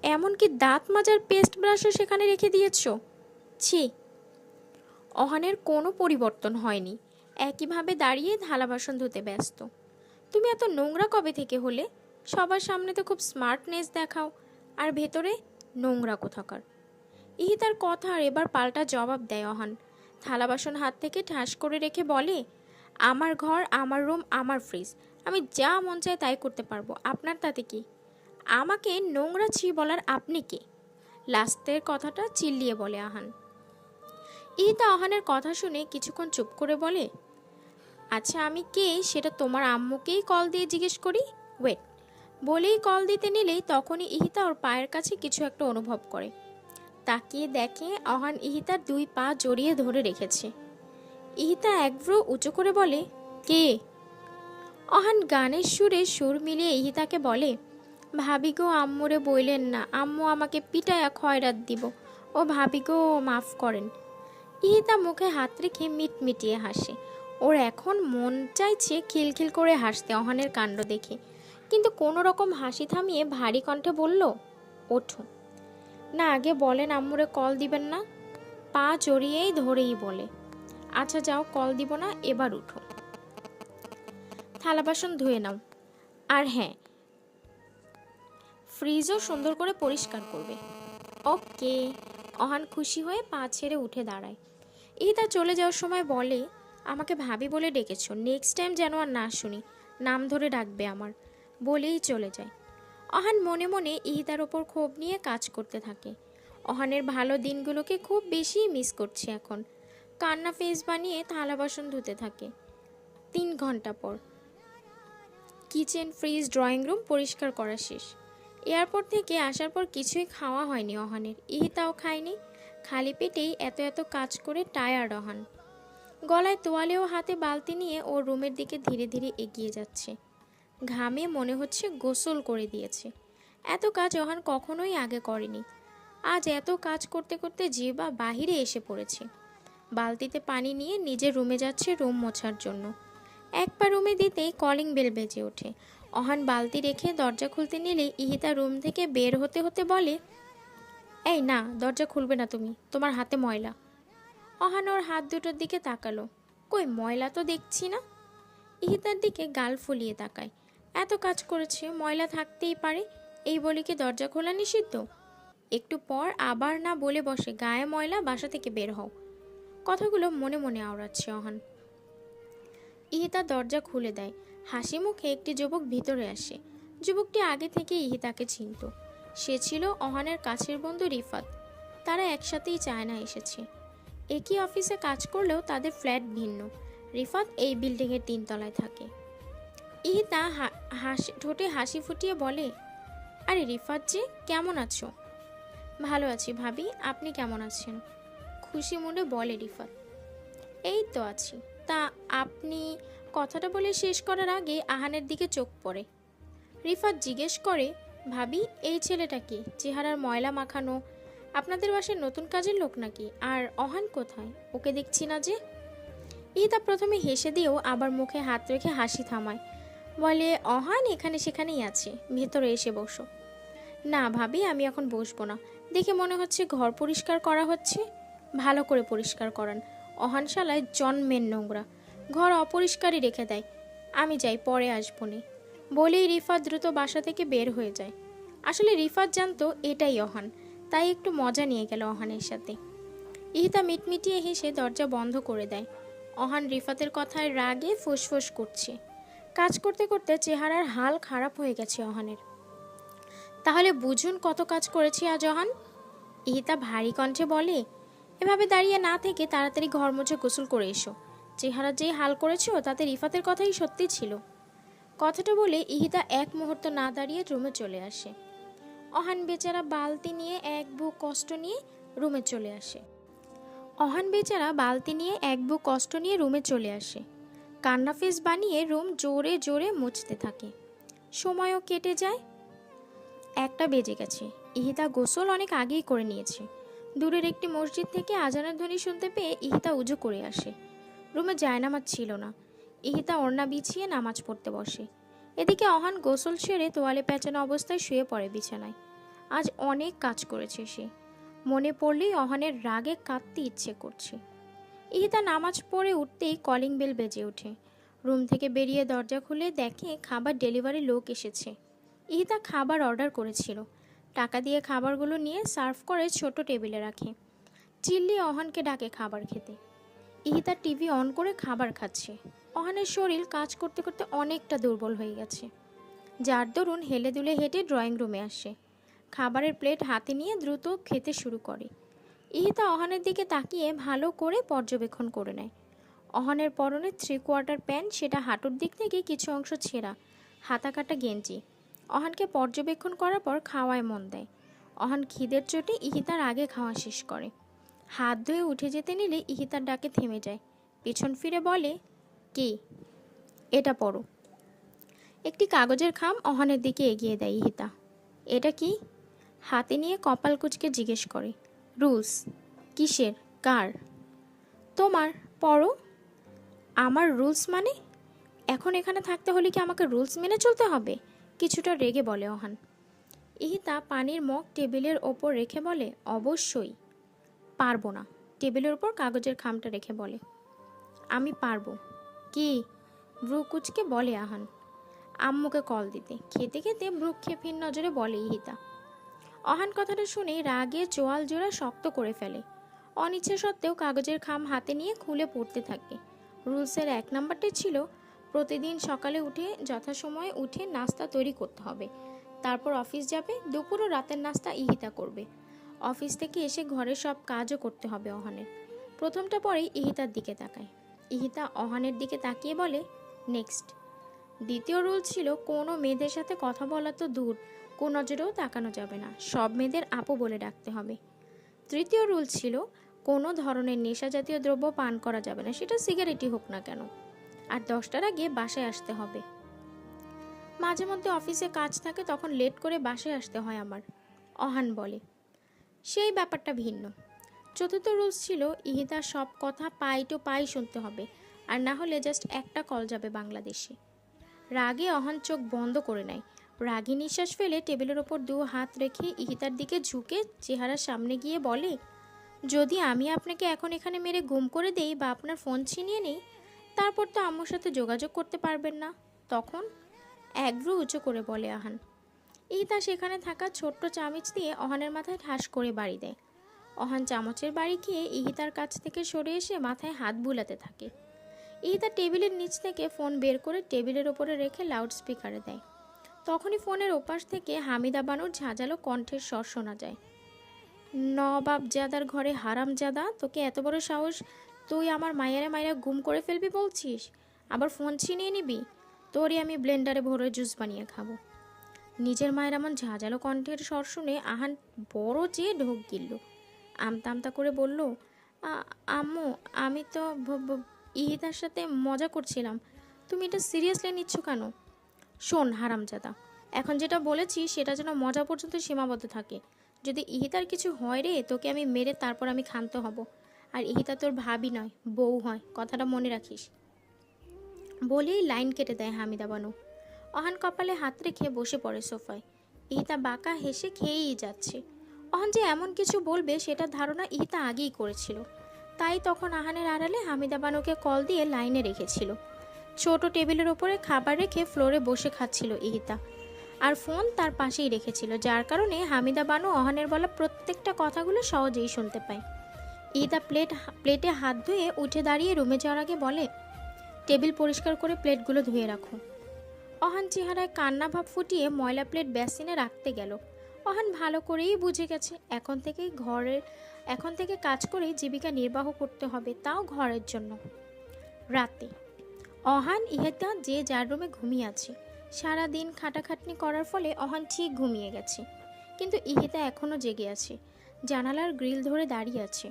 এমনকি দাঁত মাজার পেস্ট ব্রাশও সেখানে রেখে দিয়েছ। ছি। অহানের কোনো পরিবর্তন হয়নি। একইভাবে দাঁড়িয়ে থালা বাসন ধুতে ব্যস্ত। তুমি এত নোংরা কবে থেকে হলে? সবার সামনে তো খুব স্মার্টনেস দেখাও, আর ভেতরে নোংরা কোথাকার। ইহিতার কথার এবার পাল্টা জবাব দেয় অহান। থালা বাসন হাত থেকে ঠাস করে রেখে বলে, আমার ঘর, আমার রুম, আমার ফ্রিজ, আমি যা মন চায় তাই করতে পারবো, আপনার তাতে কি? আমাকে নোংরা ছি বলার আপনি কে? লাস্টের কথাটা চিল্লিয়ে বলে আহান। ইহিতা অহানের কথা শুনে কিছুক্ষণ চুপ করে বলে, আচ্ছা আমি কে সেটা তোমার আম্মুকেই কল দিয়ে জিজ্ঞেস করি। ওয়েট, বলেই কল দিতে নিলেই তখনই ইহিতা ওর পায়ের কাছে কিছু একটা অনুভব করে। তাকিয়ে দেখে অহান ইহিতার 2 পা জড়িয়ে ধরে রেখেছে। ইহিতা একব্রু উঁচু করে বলে, কে? অহান গানের সুরে সুর মিলিয়ে ইহিতাকে বলে, ভাবি গো, আম্মুরে বইলেন না, আম্মু আমাকে পিটায়া খয়রাত দিব। ও ভাবি গো, মাফ করেন। ইহিতা মুখে হাত রেখে মিটমিটিয়ে হাসে। ওর এখন মন চাইছে খিলখিল করে হাসতে অহানের কাণ্ড দেখে, কিন্তু কোনো রকম হাসি থামিয়ে ভারী কণ্ঠে বলল, ওঠো না, আগে বলেন আম্মুরে কল দিবেন না। পা জড়িয়েই ধরেই বলে, আচ্ছা যাও, কল দিব না, এবার উঠো, থালা বাসন ধুয়ে নাও, আর হ্যাঁ, ফ্রিজও সুন্দর করে পরিষ্কার করবে। ওকে। অহান খুশি হয়ে পা ছেড়ে উঠে দাঁড়ায়। ইহিতা চলে যাওয়ার সময় বলে, আমাকে ভাবি বলে ডেকেছ, নেক্সট টাইম যেন আর না শুনি, নাম ধরে ডাকবে আমার। বলেই চলে যায়। অহান মনে মনে ইহিতার ওপর ক্ষোভ নিয়ে কাজ করতে থাকে। অহানের ভালো দিনগুলোকে খুব বেশি মিস করছে এখন। কান্না ফেস বানিয়ে থালা বাসন ধুতে থাকে। 3 ঘন্টা পর কিচেন, ফ্রিজ, ড্রয়িং রুম পরিষ্কার করা শেষ। এয়ারপোর্ট থেকে আসার পর কিছুই খাওয়া হয়নি অহানের। ইহিতাও খায়নি। খালি পেটেই এত এত কাজ করে টায়ার্ড অহান। গলায় তোয়ালে ও হাতে বালতি নিয়ে ওর রুমের দিকে ধীরে ধীরে এগিয়ে যাচ্ছে। ঘামে মনে হচ্ছে গোসল করে দিয়েছে। এত কাজ অহান কখনোই আগে করেনি। আজ এত কাজ করতে করতে জিহ্বা বাহিরে এসে পড়েছে। বালতিতে পানি নিয়ে নিজের রুমে যাচ্ছে রুম মোছার জন্য। এক পা রুমে দিতেই কলিং বেল বেজে ওঠে। অহান বালতি রেখে দরজা খুলতে নিলে ইহিতা রুম থেকে বের হতে হতে বলে, এই না, দরজা খুলবে না তুমি, তোমার হাতে ময়লা। অহান ওর হাত দুটোর দিকে তাকালো। কই, ময়লা তো দেখছি না। ইহিতার দিকে গাল ফুলিয়ে তাকায়। এত কাজ করেছে, ময়লা থাকতেই পারে, এই বলে কি দরজা খোলা নিষিদ্ধ? একটু পর আবার না বলে বসে, গায়ে ময়লা, বাসা থেকে বের হও। কথাগুলো মনে মনে আওড়াচ্ছে অহান। ইহিতা দরজা খুলে দেয়। হাসি মুখে একটি যুবক ভিতরে আসে। যুবকটি আগে থেকে ইহিতাকে চিনত। সে ছিল অহানের কাছের বন্ধু রিফাত। তারা একসাথেই চায়না এসেছে। একই অফিসে কাজ করলেও তাদের ফ্ল্যাট ভিন্ন। রিফাত এই বিল্ডিংয়ের 3 তলায় থাকে। ইহিতা ঠোঁটে হাসি ফুটিয়ে বলে, আরে রিফাত জি, কেমন আছো? ভালো আছি ভাবি, আপনি কেমন আছেন? খুশি মনে বলে রিফাত। এই তো আছি। তা আপনি? কথাটা বলে শেষ করার আগে আহানের দিকে চোখ পড়ে। রিফাত জিজ্ঞেস করে, ভাবি, এই ছেলেটা কি? চেহারার ময়লা মাখানো। আপনাদের বাসায় নতুন কাজের লোক নাকি? আর অহান কোথায়? ওকে দেখছি না যে। ইহিতা প্রথমে হেসে দিয়েও আবার মুখে হাত রেখে হাসি থামায়। বলে, অহান এখানে সেখানেই আছে, ভেতরে এসে বসো। না ভাবি, আমি এখন বসবো না। দেখে মনে হচ্ছে ঘর পরিষ্কার করা হচ্ছে। ভালো করে পরিষ্কার করান। অহান শালায় জন্মের নোংরা, ঘর অপরিষ্কারই রেখে দেয়। আমি যাই, পরে আসবো নে। বলেই রিফাত দ্রুত বাসা থেকে বের হয়ে যায়। আসলে রিফাত জানতো এটাই অহান, তাই একটু মজা নিয়ে গেল অহানের সাথে। ইহিতা মিটমিটিয়ে হেসে দরজা বন্ধ করে দেয়। অহান রিফাতের কথায় রাগে ফুসফুস করছে। কাজ করতে করতে চেহারার হাল খারাপ হয়ে গেছে অহানের। তাহলে বুঝুন কত কাজ করেছি আজ অহান। ইহিতা ভারী কণ্ঠে বলে, এভাবে দাঁড়িয়ে না থেকে তাড়াতাড়ি ঘর মুছে গোসল করে এসো। চেহারা যে হাল করেছো তাতে রিফাতের কথাই সত্যি ছিল। কথাটা বলে ইহিতা এক মুহূর্ত না দাঁড়িয়ে রুমে চলে আসে। অহান বেচারা বালতি নিয়ে এক বুক কষ্ট নিয়ে রুমে চলে আসে। কান্না ফেস বানিয়ে রুম জোরে জোরে মুছতে থাকে। সময়ও কেটে যায়। 1টা বেজে গেছে। ইহিতা গোসল অনেক আগেই করে নিয়েছে। দূরের একটি মসজিদ থেকে আজানের ধ্বনি শুনতে পেয়ে ইহিতা উজু করে আসে। রুমে জায়নামাজ ছিল না। ইহিতা ওড়না বিছিয়ে নামাজ পড়তে বসে। এদিকে অহান গোসল সেরে তোয়ালে পেঁচানো অবস্থায় শুয়ে পড়ে বিছানায়। আজ অনেক কাজ করেছে সে। মনে পড়লেই অহানের রাগে কাঁদতে ইচ্ছে করছে। ইহিতা নামাজ পড়ে উঠতেই কলিং বেল বেজে ওঠে। রুম থেকে বেরিয়ে দরজা খুলে দেখে খাবার ডেলিভারি লোক এসেছে। ইহিতা খাবার অর্ডার করেছিল। টাকা দিয়ে খাবারগুলো নিয়ে সার্ভ করে ছোট টেবিলে রাখে। চিল্লি অহানকে ডাকে খাবার খেতে। ইহিতা টিভি অন করে খাবার খাচ্ছে। অহানের শরীর কাজ করতে করতে অনেকটা দুর্বল হয়ে গেছে, যার দরুন হেলে দুলে হেঁটে ড্রয়িং রুমে আসে। খাবারের প্লেট হাতে নিয়ে দ্রুত খেতে শুরু করে। ইহিতা অহানের দিকে তাকিয়ে ভালো করে পর্যবেক্ষণ করে নেয়। অহানের পরনে 3/4 প্যান্ট, সেটা হাঁটুর দিক থেকে কিছু অংশ ছেঁড়া, হাতা কাটা গেঞ্জি। অহানকে পর্যবেক্ষণ করার পর খাওয়ায় মন দেয়। অহান খিদের চোটে ইহিতার আগে খাওয়া শেষ করে। হাত ধুয়ে উঠে যেতে নিলে ইহিতার ডাকে থেমে যায়। পেছন ফিরে বলে, কি? এটা পড়ো। একটি কাগজের খাম অহানের দিকে এগিয়ে দেয় ইহিতা। এটা কি? হাতে নিয়ে কপাল কুঁচকে জিজ্ঞেস করে। রুলস। কিসের? কার? তোমার। পড়ো। আমার রুলস মানে? এখন এখানে থাকতে হলে কি আমাকে রুলস মেনে চলতে হবে? কিছুটা রেগে বলে অহান। ইহিতা পানির মগ টেবিলের ওপর রেখে বলে, অবশ্যই। পারবো না। টেবিলের ওপর কাগজের খামটা রেখে বলে। আমি পারবো। কি? ব্রু কুচকে বলে আহান। আম্মুকে কল দিতে। খেতে খেতে ভ্রুক্ষেপহীন নজরে বলে ইহিতা। অহান কথাটা শুনে রাগে চোয়াল জোড়া শক্ত করে ফেলে। অনিচ্ছা সত্ত্বেও কাগজের খাম হাতে নিয়ে খুলে পড়তে থাকে। রুলসের 1 নাম্বারটি ছিল, প্রতিদিন সকালে উঠে যথাসময়ে উঠে নাস্তা তৈরি করতে হবে। তারপর অফিস যাবে। দুপুর ও রাতের নাস্তা ইহিতা করবে। অফিস থেকে এসে ঘরের সব কাজও করতে হবে অহানের। প্রথমটা পরেই ইহিতার দিকে তাকায়। ইহিতা অহানের দিকে তাকিয়ে বলে, নেক্সট। দ্বিতীয় রুল ছিল, কোনো মেয়েদের সাথে কথা বলা তো দূর, কোন নজরেও তাকানো যাবে না। সব মেয়েদের আপু বলে ডাকতে হবে। তৃতীয় রুল ছিল, কোনো ধরনের নেশা জাতীয় দ্রব্য পান করা যাবে না, সেটা সিগারেটই হোক না কেন। আর 10টার আগে বাসায় আসতে হবে। মাঝে মধ্যে অফিসে কাজ থাকে, তখন লেট করে বাসায় আসতে হয় আমার, অহান বলে। সেই ব্যাপারটা ভিন্ন। চতুর্থ রুলস ছিল, ইহিতার সব কথা পাই টু পাই শুনতে হবে, আর না হলে জাস্ট একটা কল যাবে বাংলাদেশে। রাগে অহান চোখ বন্ধ করে নেয়। রাগী নিঃশ্বাস ফেলে টেবিলের ওপর 2 হাত রেখে ইহিতার দিকে ঝুঁকে চেহারার সামনে গিয়ে বলে, যদি আমি আপনাকে এখন এখানে মেরে গুম করে দেই বা আপনার ফোন ছিনিয়ে নেই, তারপর তো আম্মুর সাথে যোগাযোগ করতে পারবেন না। তখন? একব্রু উঁচু করে বলে আহান। ইহিতা সেখানে থাকা ছোট্ট চামচ দিয়ে অহানের মাথায় ঠাস করে বাড়ি দেয়। অহান চামচের বাড়ি খেয়ে ইহিতার কাছ থেকে সরে এসে মাথায় হাত বুলাতে থাকে। ইহিতা টেবিলের নিচ থেকে ফোন বের করে টেবিলের ওপরে রেখে লাউড স্পিকারে দেয়। তখনই ফোনের ওপাশ থেকে হামিদা বানুর ঝাঁঝালো কণ্ঠের স্বর শোনা যায়। নবাবজাদার ঘরে হারামজাদা, তোকে এত বড় সাহস, তুই আমার মায়েরা মায়েরা গুম করে ফেলবি বলছিস? আবার ফোন ছিনিয়ে নিবি? তোরই আমি ব্লেন্ডারে ভরে জুস বানিয়ে খাবো। নিজের মায়ের এমন ঝাঁঝালো কণ্ঠের স্বর শুনে আহান বড় চেয়ে ঢোক গিলল। আমতা আমতা করে বলল, আম্মু, আমি তো ইহিতার সাথে মজা করছিলাম। তুমি এটা সিরিয়াসলি নিচ্ছ কেন? শোন হারামজাদা, এখন যেটা বলেছি সেটা যেন মজা পর্যন্ত সীমাবদ্ধ থাকে। যদি ইহিতার কিছু হয় রে, তোকে আমি মেরে তারপর আমি ক্ষান্ত হব। আর ইহিতা তোর ভাবি নয়, বউ হয়, কথাটা মনে রাখিস। বলেই লাইন কেটে দেয় হামিদা বানু। অহান কপালে হাত রেখে বসে পড়ে সোফায়। ইহিতা বাঁকা হেসে খেয়েই যাচ্ছে। অহান যে এমন কিছু বলবে সেটার ধারণা ইহিতা আগেই করেছিল। তাই তখন আহানের আড়ালে হামিদা বানুকে কল দিয়ে লাইনে রেখেছিল। ছোট টেবিলের ওপরে খাবার রেখে ফ্লোরে বসে খাচ্ছিল ইহিতা, আর ফোন তার পাশেই রেখেছিল, যার কারণে হামিদা বানু অহানের বলা প্রত্যেকটা কথাগুলো সহজেই শুনতে পায়। ইহিতা প্লেটে হাত ধুয়ে উঠে দাঁড়িয়ে রুমে যাওয়ার আগে বলে, টেবিল পরিষ্কার করে প্লেটগুলো ধুয়ে রাখো। অহান চেহারায় কান্না ভাব ফুটিয়ে ময়লা প্লেট বেসিনে রাখতে গেল। অহান ভালো করেই বুঝে গেছে এখন থেকে কাজ করেই জীবিকা নির্বাহ করতে হবে, তাও ঘরের জন্য। রাতে অহান ইহিতা যে যার রুমে ঘুমিয়ে আছে। সারাদিন খাটাখাটনি করার ফলে অহান ঠিক ঘুমিয়ে গেছে, কিন্তু ইহিতা এখনও জেগে আছে। জানালার গ্রিল ধরে দাঁড়িয়ে আছে।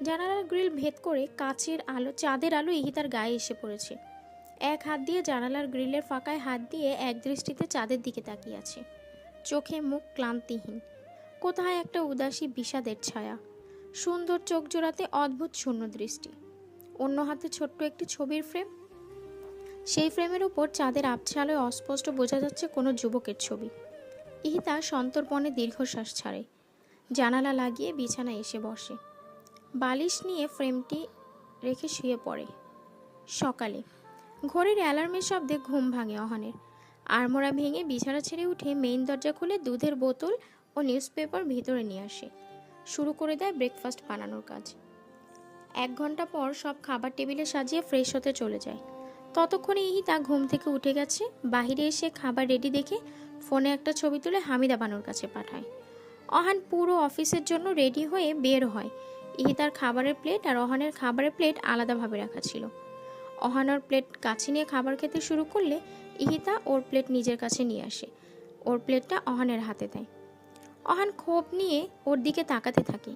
জানালার গ্রিল ভেদ করে চাঁদের আলো ইহিতার গায়ে এসে পড়েছে। এক হাত দিয়ে জানালার গ্রিলের ফাঁকায় হাত দিয়ে এক দৃষ্টিতে চাঁদের দিকে তাকিয়ে আছে। চোখে মুখ ক্লান্তিহীন, কোথায় একটা উদাসী বিষাদের ছায়া। সুন্দর চোখ জোড়াতে অদ্ভুত শূন্য দৃষ্টি। অন্য হাতে ছোট্ট একটি ছবির ফ্রেম। সেই ফ্রেমের উপর চাঁদের আবছা আলোয় অস্পষ্ট বোঝা যাচ্ছে কোনো যুবকের ছবি। ইহিতা সন্তর্পণে দীর্ঘশ্বাস ছাড়ে। জানালা লাগিয়ে বিছানায় এসে বসে। বালিশ নিয়ে ফ্রেমটি রেখে শুয়ে পড়ে। সকালে ঘড়ির অ্যালার্মের শব্দে ঘুম ভাঙে অহানের। আড়মোড়া ভেঙে বিছানা ছেড়ে উঠে মেইন দরজা খুলে দুধের বোতল ও নিউজপেপার ভিতরে নিয়ে আসে। শুরু করে দেয় ব্রেকফাস্ট বানানোর কাজ। 1 ঘন্টা পর সব খাবার টেবিলে সাজিয়ে ফ্রেশ হতে চলে যায়। ততক্ষণে ইহিতা ঘুম থেকে উঠে গেছে। বাহিরে এসে খাবার রেডি দেখে ফোনে একটা ছবি তুলে হামিদা বানুর কাছে পাঠায়। অহান পুরো অফিসের জন্য রেডি হয়ে বের হয়। ইহিতার খাবারের প্লেট আর অহানের খাবারের প্লেট আলাদাভাবে রাখা ছিল। অহান ওর প্লেট কাছে নিয়ে খাবার খেতে শুরু করলে ইহিতা ওর প্লেট নিজের কাছে নিয়ে আসে। ওর প্লেটটা অহানের হাতে দেয়। অহান ক্ষোভ নিয়ে ওর দিকে তাকাতে থাকে।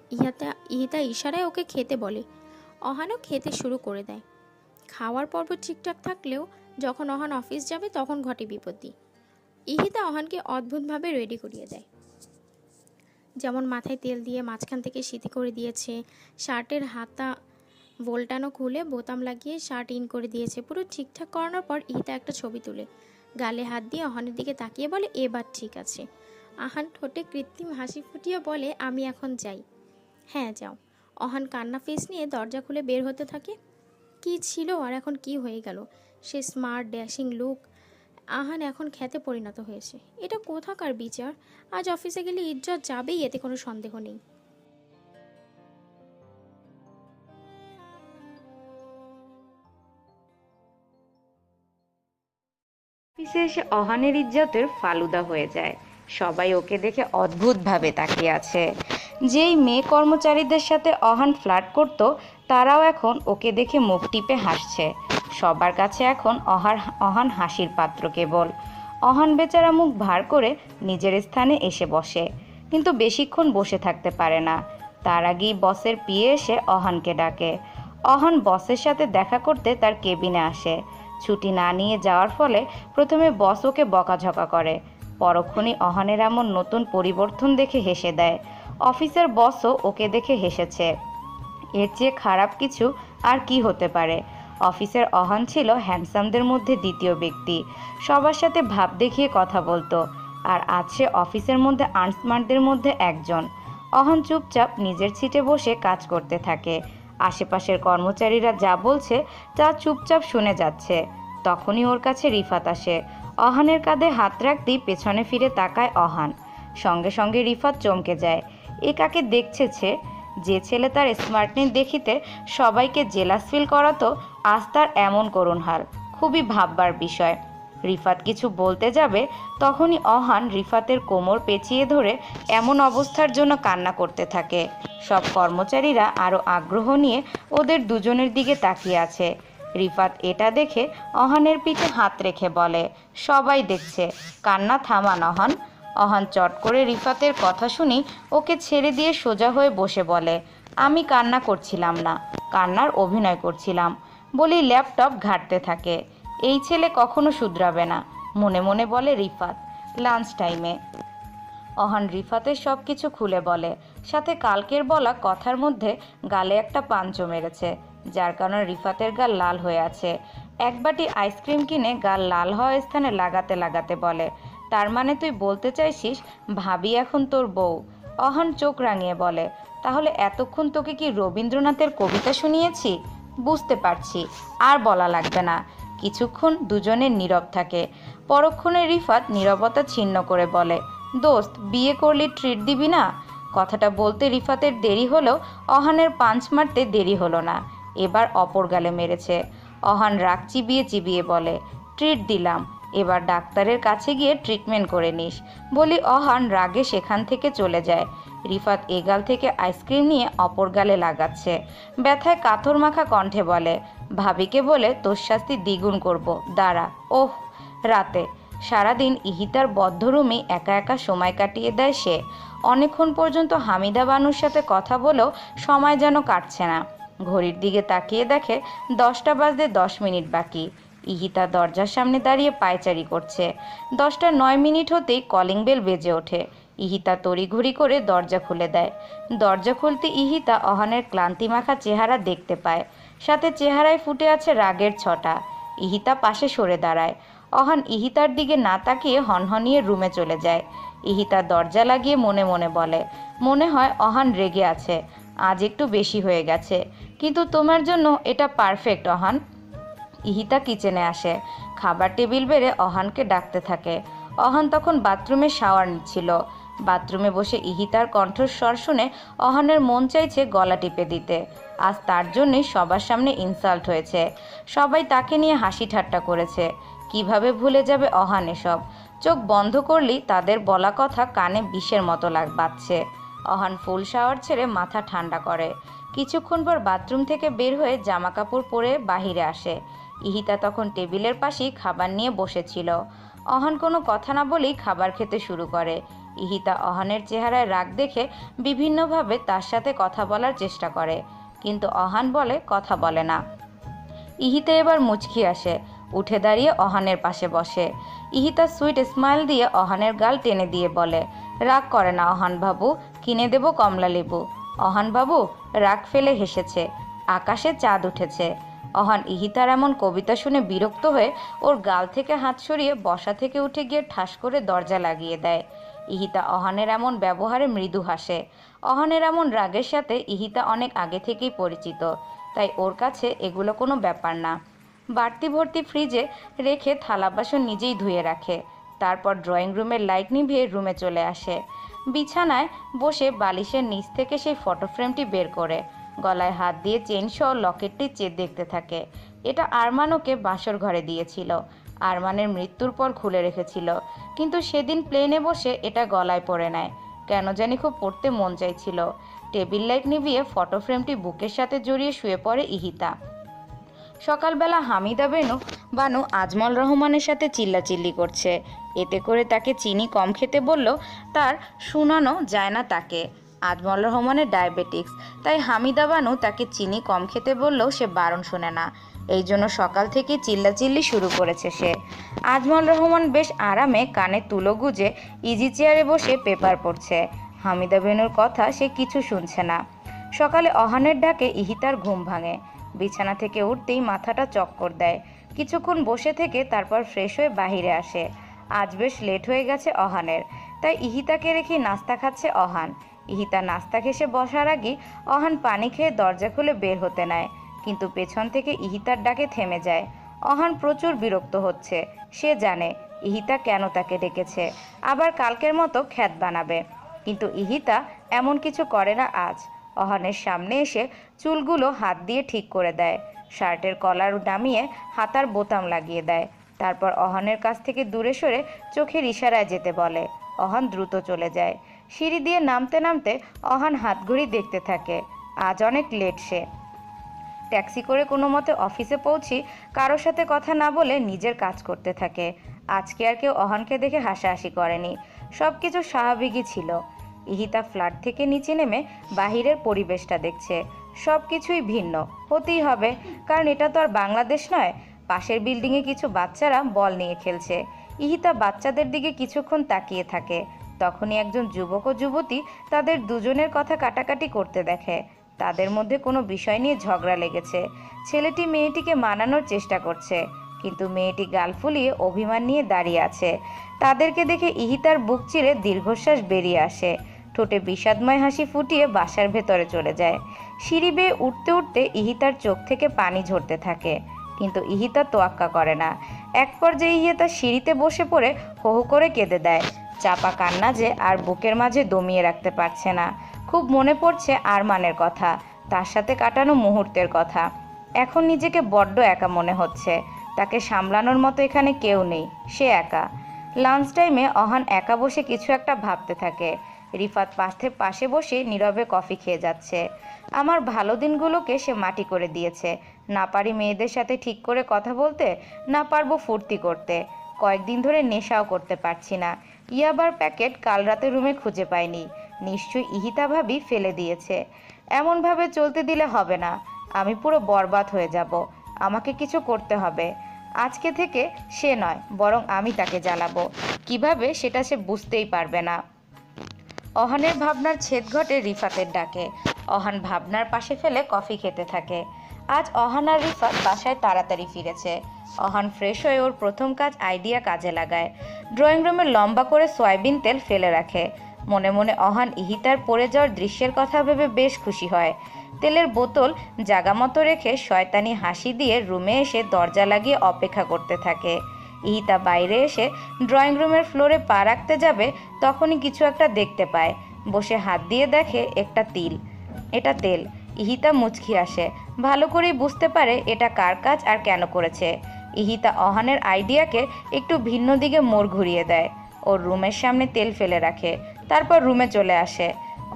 ইহিতা ইশারায় ওকে খেতে বলে। অহানও খেতে শুরু করে দেয়। খাওয়ার পর্ব ঠিকঠাক থাকলেও যখন অহান অফিস যাবে তখন ঘটে বিপত্তি। ইহিতা অহানকে অদ্ভুতভাবে রেডি করিয়ে দেয়। যেমন মাথায় তেল দিয়ে মাঝখান থেকে সিঁথি করে দিয়েছে, শার্টের হাতা ভোল্টানো খুলে বোতাম লাগিয়ে শার্ট ইন করে দিয়েছে। পুরো ঠিকঠাক করানোর পর ইহিতা একটা ছবি তুলে গালে হাত দিয়ে অহানের দিকে তাকিয়ে বলে, এবার ঠিক আছে। অহান ঠোঁটে কৃত্রিম হাসি ফুটিয়ে বলে, আমি এখন যাই। হ্যাঁ যাও। অহান কান্না ফেস নিয়ে দরজা খুলে বের হতে থাকে। কি ছিল আর এখন কি হয়ে গেল? সে স্মার্ট ড্যাশিং লুক আহান এখন খ্যাতে পরিণত হয়েছে। এটা কোথাকার বিচার? আজ অফিসে গেলে ইজ্জত যাবেই, এতে কোনো সন্দেহ নেই। অফিসে এসে অহানের ইজ্জতের ফালুদা হয়ে যায়। সবাই ওকে দেখে অদ্ভুতভাবে তাকিয়ে আছে। যেই মেয়ে কর্মচারীদের সাথে অহান ফ্লার্ট করত, তারাও এখন ওকে দেখে মুখ টিপে হাসছে। সবার কাছে এখন অহান হাসির পাত্র কেবল। অহান বেচারা মুখ ভার করে নিজের স্থানে এসে বসে, কিন্তু বেশিক্ষণ বসে থাকতে পারে না। তার আগেই বসের পিএ এসে অহানকে ডাকে। অহান বসের সাথে দেখা করতে তার কেবিনে আসে। ছুটি না নিয়ে যাওয়ার ফলে প্রথমে বস ওকে বকাঝকা করে, পরক্ষণই অহানের এমন নতুন পরিবর্তন দেখে হেসে দেয়। অফিসের বসও ওকে দেখে হেসেছে। এর চেয়ে খারাপ কিছু আর কি হতে পারে? অফিসের অহান ছিল হ্যান্ডসামদের মধ্যে দ্বিতীয় ব্যক্তি। সবার সাথে ভাব দেখিয়ে কথা বলতো, আর আজ সে অফিসের মধ্যে আনস্মার্টদের মধ্যে একজন। অহান চুপচাপ নিজের সিটে বসে কাজ করতে থাকে। আশেপাশের কর্মচারীরা যা বলছে তা চুপচাপ শুনে যাচ্ছে। তখনই ওর কাছে রিফাত আসে। অহানের কাঁধে হাত রাখতেই পেছনে ফিরে তাকায় অহান। সঙ্গে সঙ্গে রিফাত চমকে যায়। এ কাকে দেখছে? যে ছেলে তার স্মার্টনেস দেখিতে সবাইকে জেলাস ফিল করাতো, আজ তার এমন করুণ হাল। খুবই ভাববার বিষয়। রিফাত কিছু বলতে যাবে, তখনই অহান রিফাতের কোমর পেঁচিয়ে ধরে এমন অবস্থার জন্য কান্না করতে থাকে। সব কর্মচারীরা আরও আগ্রহ নিয়ে ওদের দুজনের দিকে তাকিয়ে আছে। রিফাত এটা দেখে অহানের পিঠে হাত রেখে বলে, সবাই দেখছে, কান্না থামান অহান। অহান চট করে রিফাতের কথা শুনি ওকে ছেড়ে দিয়ে সোজা হয়ে বসে বলে, আমি কান্না করছিলাম না, কান্নার অভিনয় করছিলাম বলি ল্যাপটপ ঘাঁটতে থাকে। এই ছেলে কখনো শুধরাবে না, মনে মনে বলে রিফাত। লাঞ্চ টাইমে অহান রিফাতের সব কিছু খুলে বলে, সাথে কালকের বলা কথার মধ্যে গালে একটা পাঞ্চও মেরেছে, যার কারণে রিফাতের গাল লাল হয়ে আছে। এক বাটি আইসক্রিম কিনে গাল লাল হওয়া স্থানে লাগাতে লাগাতে বলে, তার মানে তুই বলতে চাইছিস ভাবি এখন তোর বউ? অহান চোখ রাঙিয়ে বলে, তাহলে এতক্ষণ তোকে কি রবীন্দ্রনাথের কবিতা শুনিয়েছি? বুঝতে পারছি, আর বলা লাগবে না। কিছুক্ষণ দুজনের নীরব থাকে। পরক্ষণে রিফাত নীরবতা ছিন্ন করে বলে, দোস্ত, বিয়ে করলি ট্রিট দিবি না? কথাটা বলতে রিফাতের দেরি হলেও অহানের পাঞ্চ মারতে দেরি হলো না। এবার অপর গালে মেরেছে। অহান রাগ চিবিয়ে চিবিয়ে বলে, ট্রিট দিলাম, এবার ডাক্তারের কাছে গিয়ে ট্রিটমেন্ট করে নিস বলি অহান রাগে সেখান থেকে চলে যায়। রিফাত এগাল থেকে আইসক্রিম নিয়ে অপর গালে লাগাচ্ছে। ব্যথায় কাতর মাখা কণ্ঠে বলে, ভাবিকে বলে তোর শাস্তি দ্বিগুণ করব, দাঁড়া। ওহ, রাতে সারাদিন ইহিতার বদ্ধ রুমে একা একা সময় কাটিয়ে দেয় সে। অনেকক্ষণ পর্যন্ত হামিদা বানুর সাথে কথা বলেও সময় যেন কাটছে না। ঘড়ির দিকে তাকিয়ে দেখে 10টা বাজতে 10 মিনিট বাকি। ইহিতা দরজার সামনে দাঁড়িয়ে পায়চারি করছে। 10টা 9 মিনিট হতেই কলিং বেল বেজে ওঠে। ইহিতা তড়িঘড়ি করে দরজা খুলে দেয়। দরজা খুলতে ইহিতা অহানের ক্লান্তিমাখা চেহারা দেখতে পায়, সাথে চেহারায় ফুটে আছে রাগের ছটা। ইহিতা পাশে সরে দাঁড়ায়। অহান ইহিতার দিকে না তাকিয়ে হনহনিয়ে রুমে চলে যায়। ইহিতা দরজা লাগিয়ে মনে মনে বলে, মনে হয় অহান রেগে আছে, আজ একটু বেশি হয়ে গেছে, কিন্তু তোমার জন্য এটা পারফেক্ট অহান। ইহিতা কিচেনে আসে, খাবার টেবিল বেড়ে অহানকে ডাকতে থাকে। অহান তখন বাথরুমে শাওয়ার নিচ্ছিল। বাথরুমে বসে ইহিতার কণ্ঠস্বর শুনে অহানের মন চাইছে গলা টিপে দিতে। আজ তার জন্যই সবার সামনে ইনসাল্ট হয়েছে। সবাই তাকে নিয়ে হাসি ঠাট্টা করেছে। কিভাবে ভুলে যাবে অহান এসব? চোখ বন্ধ করলেই তাদের বলা কথা কানে বিষের মতো বাজছে। অহান ফুল শাওয়ার ছেড়ে মাথা ঠান্ডা করে। কিছুক্ষণ পর বাথরুম থেকে বের হয়ে জামা কাপড় পরে বাহিরে আসে। ইহিতা তখন টেবিলের পাশেই খাবার নিয়ে বসেছিল। অহান কোনো কথা না বলেই খাবার খেতে শুরু করে। ইহিতা অহানের চেহারায় রাগ দেখে বিভিন্নভাবে তার সাথে কথা বলার চেষ্টা করে, কিন্তু অহান বলে কথা বলে না। ইহিতা এবার মুচকি আসে, উঠে দাঁড়িয়ে অহানের পাশে বসে। ইহিতা সুইট স্মাইল দিয়ে অহানের গাল টেনে দিয়ে বলে, রাগ করে না অহান বাবু, কিনে দেব কমলা লেবু। অহান বাবু রাগ ফেলে হেসেছে। আকাশে চাঁদ উঠেছে। অহান ইহিতার এমন কবিতা শুনে বিরক্ত হয়ে ওর গাল থেকে হাত সরিয়ে বসা থেকে উঠে গিয়ে ঠাস করে দরজা লাগিয়ে দেয়। ইহিতা অহানের এমন ব্যবহারে মৃদু হাসে। অহানের এমন রাগের সাথে ইহিতা অনেক আগে থেকেই পরিচিত, তাই ওর কাছে এগুলো কোনো ব্যাপার না। বাড়তি ভর্তি ফ্রিজে রেখে থালা বাসন নিজেই ধুয়ে রাখে। তারপর ড্রয়িং রুমের লাইট নিভিয়ে রুমে চলে আসে। বিছানায় বসে বালিশের নিচ থেকে সেই ফটো ফ্রেমটি বের করে গলায় হাত দিয়ে চেন সহ লকেটটি দেখতে থাকে। এটা আরমান ওকে বাসর ঘরে দিয়েছিল। আরমানের মৃত্যুর পর খুলে রেখেছিল, কিন্তু সেদিন প্লেনে বসে এটা গলায় পরে নেয়। কেন জানি খুব পড়তে মন চাইছিল। টেবিল লাইট নিভিয়ে ফটো ফ্রেমটি বুকের সাথে জড়িয়ে শুয়ে পড়ে ইহিতা। সকালবেলা হামিদা বানু আজমল রহমানের সাথে চিল্লাচিল্লি করছে। এতে করে তাকে চিনি কম খেতে বললেও তার শোনানো যায় না তাকে। আজমল রহমানের ডায়াবেটিক্স, তাই হামিদা বানু তাকে চিনি কম খেতে বললেও সে বারণ শোনে না। এই জন্য সকাল থেকে চিল্লাচিল্লি শুরু করেছে সে। আজমল রহমান বেশ আরামে কানে তুলো গুজে ইজি চেয়ারে বসে পেপার পড়ছে। হামিদা বেনুর কথা সে কিছু শুনছে না। সকালে অহানের ডাকে ইহিতার ঘুম ভাঙে। বিছানা থেকে উঠতেই মাথাটা চক্কর দেয়। কিছুক্ষণ বসে থেকে তারপর ফ্রেশ হয়ে বাহিরে আসে। আজ বেশ লেট হয়ে গেছে অহানের, তাই ইহিতাকে রেখে নাস্তা খাচ্ছে অহান। ইহিতা নাস্তা ঘেঁষে বসার আগেই অহান পানি খেয়ে দরজা খুলে বের হতে নেয়, কিন্তু পেছন থেকে ইহিতার ডাকে থেমে যায়। অহান প্রচুর বিরক্ত হচ্ছে। সে জানে ইহিতা কেন তাকে ডেকেছে, আবার কালকের মতো খ্যাত বানাবে। কিন্তু ইহিতা এমন কিছু করে না আজ। অহানের সামনে এসে চুলগুলো হাত দিয়ে ঠিক করে দেয়, শার্টের কলার নামিয়ে হাতার বোতাম লাগিয়ে দেয়। তারপর অহানের কাছ থেকে দূরে সরে চোখের ইশারায় যেতে বলে। অহান দ্রুত চলে যায়। সিঁড়ি দিয়ে নামতে নামতে অহান হাতঘড়ি দেখতে থাকে। আজ অনেক লেট সে। ট্যাক্সি করে কোনো মতে অফিসে পৌঁছি কারোর সাথে কথা না বলে নিজের কাজ করতে থাকে। আজকে আর কেউ অহানকে দেখে হাসাহাসি করেনি, সব কিছু স্বাভাবিকই ছিল। ইহিতা ফ্ল্যাট থেকে নিচে নেমে বাহিরের পরিবেশটা দেখছে। সব কিছুই ভিন্ন হতেই হবে, কারণ এটা তো আর বাংলাদেশ নয়। পাশের বিল্ডিংয়ে কিছু বাচ্চারা বল নিয়ে খেলছে। ইহিতা বাচ্চাদের দিকে কিছুক্ষণ তাকিয়ে থাকে। তখনই একজন যুবক ও যুবতী তাদের দুজনের কথা কাটাকাটি করতে দেখে। তাদের মধ্যে কোনো বিষয় নিয়ে ঝগড়া লেগেছে। ছেলেটি মেয়েটিকে মানানোর চেষ্টা করছে, কিন্তু মেয়েটি গাল ফুলিয়ে অভিমান নিয়ে দাঁড়িয়ে আছে। তাদেরকে দেখে ইহিতার বুক চিরে দীর্ঘশ্বাস বেরিয়ে আসে। ঠোঁটে বিষাদময় হাসি ফুটিয়ে বাসার ভেতরে চলে যায়। সিঁড়ি বেয়ে উঠতে উঠতে ইহিতার চোখ থেকে পানি ঝরতে থাকে, কিন্তু ইহিতা তোয়াক্কা করে না। এক পর্যায়ে ইহিতা সিঁড়িতে বসে পড়ে হো হো করে কেঁদে দেয়। চাপা কান্না যে আর বুকের মাঝে দমিয়ে রাখতে পারছে না। খুব মনে পড়ছে আরমানের কথা, তার সাথে কাটানো মুহূর্তের কথা। এখন নিজেকে বড্ড একা মনে হচ্ছে। তাকে সামলানোর মতো এখানে কেউ নেই, সে একা। লাঞ্চ টাইমে অহান একা বসে কিছু একটা ভাবতে থাকে। রিফাত পাশে বসে নীরবে কফি খেয়ে যাচ্ছে। আমার ভালো দিনগুলোকে সে মাটি করে দিয়েছে। না পারি মেয়েদের সাথে ঠিক করে কথা বলতে, না পারবো ফুর্তি করতে। কয়েকদিন ধরে নেশাও করতে পারছি না। ইয়াবার প্যাকেট কাল রাতে রুমে খুঁজে পাইনি। নিশ্চয়ই ইহিতা ভাবি ফেলে দিয়েছে। এমনভাবে চলতে দিলে হবে না। আমি পুরো বরবাদ হয়ে যাব। আমাকে কিছু করতে হবে। আজকে থেকে সে নয়, বরং আমি তাকে জ্বালাবো। কিভাবে সেটা সে বুঝতেই পারবে না। অহানের ভাবনার ছেদ ঘটে রিফাতের ডাকে। অহান ভাবনার পাশে ফেলে কফি খেতে থাকে। আজ অহান আর রিফাত বাসায় তাড়াতাড়ি ফিরেছে। অহান ফ্রেশ হয়ে ওর প্রথম কাজ আইডিয়া কাজে লাগায়। ড্রয়িং রুমে লম্বা করে সয়াবিন তেল ফেলে রাখে। মনে মনে অহান ইহিতার পড়ে যাওয়ার দৃশ্যের কথা ভেবে বেশ খুশি হয়। তেলের বোতল জাগা মতো রেখে শয়তানি হাসি দিয়ে রুমে এসে দরজা লাগিয়ে অপেক্ষা করতে থাকে। ইহিতা বাইরে এসে ড্রয়িং রুমের ফ্লোরে পা রাখতে যাবে, তখনই কিছু একটা দেখতে পায়। বসে হাত দিয়ে দেখে এটা তেল। ইহিতা মুচকি আসে। ভালো করেই বুঝতে পারে এটা কার কাজ আর কেন করেছে। ইহিতা অহানের আইডিয়াকে একটু ভিন্ন দিকে মোড় ঘুরিয়ে দেয়। ওর রুমের সামনে তেল ফেলে রাখে, তারপর রুমে চলে আসে।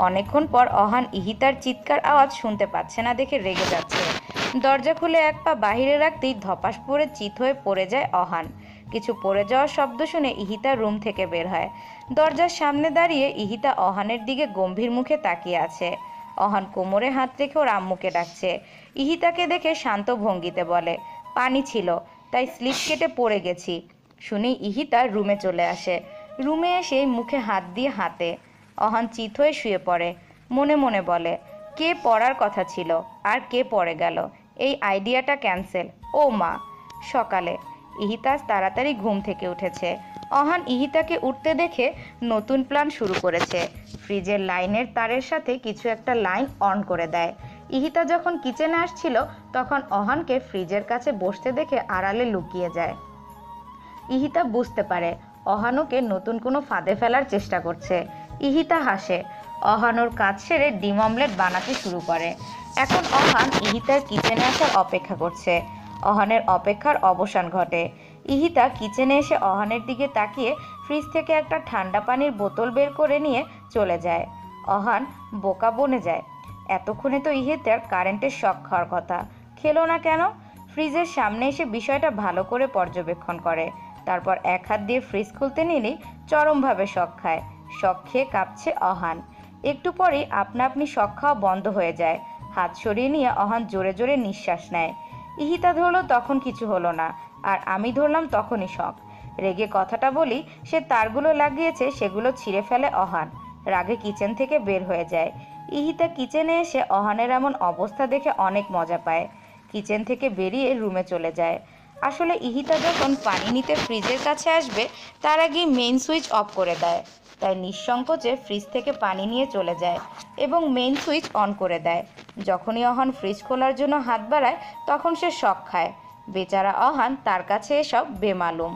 অনেকক্ষণ পর অহান ইহিতার চিৎকার আওয়াজ শুনতে পাচ্ছে না দেখে রেগে যাচ্ছে। দরজা খুলে এক পা বাহিরে রাখতেই ধপাস পড়ে চিত হয়ে পড়ে যায় অহান। কিছু পড়ে যাওয়ার শব্দ শুনে ইহিতা রুম থেকে বের হয়। দরজার সামনে দাঁড়িয়ে ইহিতা অহানের দিকে গম্ভীর মুখে তাকিয়ে আছে। অহান কোমরে হাত রেখে ওর আম্মুকে ডাকছে। ইহিতাকে দেখে শান্ত ভঙ্গিতে বলে, পানি ছিল, তাই স্লিপ কেটে পড়ে গেছি। শুনেই ইহিতা রুমে চলে আসে। রুমে এসে মুখে হাত দিয়ে হাতে। অহান চিত হয়ে শুয়ে পড়ে। মনে মনে বলে, কে পড়ার কথা ছিল আর কে পড়ে গেল, এই আইডিয়াটা ক্যান্সেল। ও মা। সকালে ইহিতা তাড়াতাড়ি ঘুম থেকে উঠেছে। অহান ইহিতাকে উঠতে দেখে নতুন প্ল্যান শুরু করেছে। ফ্রিজের লাইনের তারের সাথে কিছু একটা লাইন অন করে দেয়। ইহিতা যখন কিচেনে আসছিল তখন অহানকে ফ্রিজের কাছে বসতে দেখে আড়ালে লুকিয়ে যায়। ইহিতা বুঝতে পারে অহান ওকে নতুন কোনো ফাঁদে ফেলার চেষ্টা করছে। ইহিতা হাসে। অহান ওর কাজ সেরে ডিম অমলেট বানাতে শুরু করে। এখন অহান ইহিতার কিচেনে আসার অপেক্ষা করছে। অহানের অপেক্ষার অবসান ঘটে। ইহিতা কিচেনে এসে অহানের দিকে তাকিয়ে ফ্রিজ থেকে একটা ঠান্ডা পানির বোতল বের করে নিয়ে চলে যায়। অহান বোকা বনে যায়। এতক্ষণে তো ইহিতার কারেন্টের শক খাওয়ার কথা, খেলো না কেন? ফ্রিজের সামনে এসে বিষয়টা ভালো করে পর্যবেক্ষণ করে। তারপর এক হাত দিয়ে ফ্রিজ খুলতে নিলেই চরমভাবে শক খায়। শক খেয়ে কাঁপছে অহান। একটু পরেই আপনা আপনি শক খাওয়া বন্ধ হয়ে যায়। হাত সরিয়ে নিয়ে অহান জোরে জোরে নিঃশ্বাস নেয়। ইহিতা ধরলো তখন কিছু হলো না, আর আমি ধরলাম তখনই শক। রেগে কথাটা বলি, সে তারগুলো লাগিয়েছে সেগুলো ছিঁড়ে ফেলে অহান। রাগে কিচেন থেকে বের হয়ে যায়। ইহিতা কিচেনে এসে অহানের এমন অবস্থা দেখে অনেক মজা পায়। কিচেন থেকে বেরিয়ে রুমে চলে যায়। আসলে ইহিতা যখন পানি নিতে ফ্রিজের কাছে আসবে তার আগেই মেইন সুইচ অফ করে দেয়। তাই নিঃসংকোচে ফ্রিজ থেকে পানি নিয়ে চলে যায় এবং মেইন সুইচ অন করে দেয়। যখনই অহান ফ্রিজ খোলার জন্য হাত বাড়ায় তখন সে শক খায়। বেচারা অহান, তার কাছে এসব বেমালুম।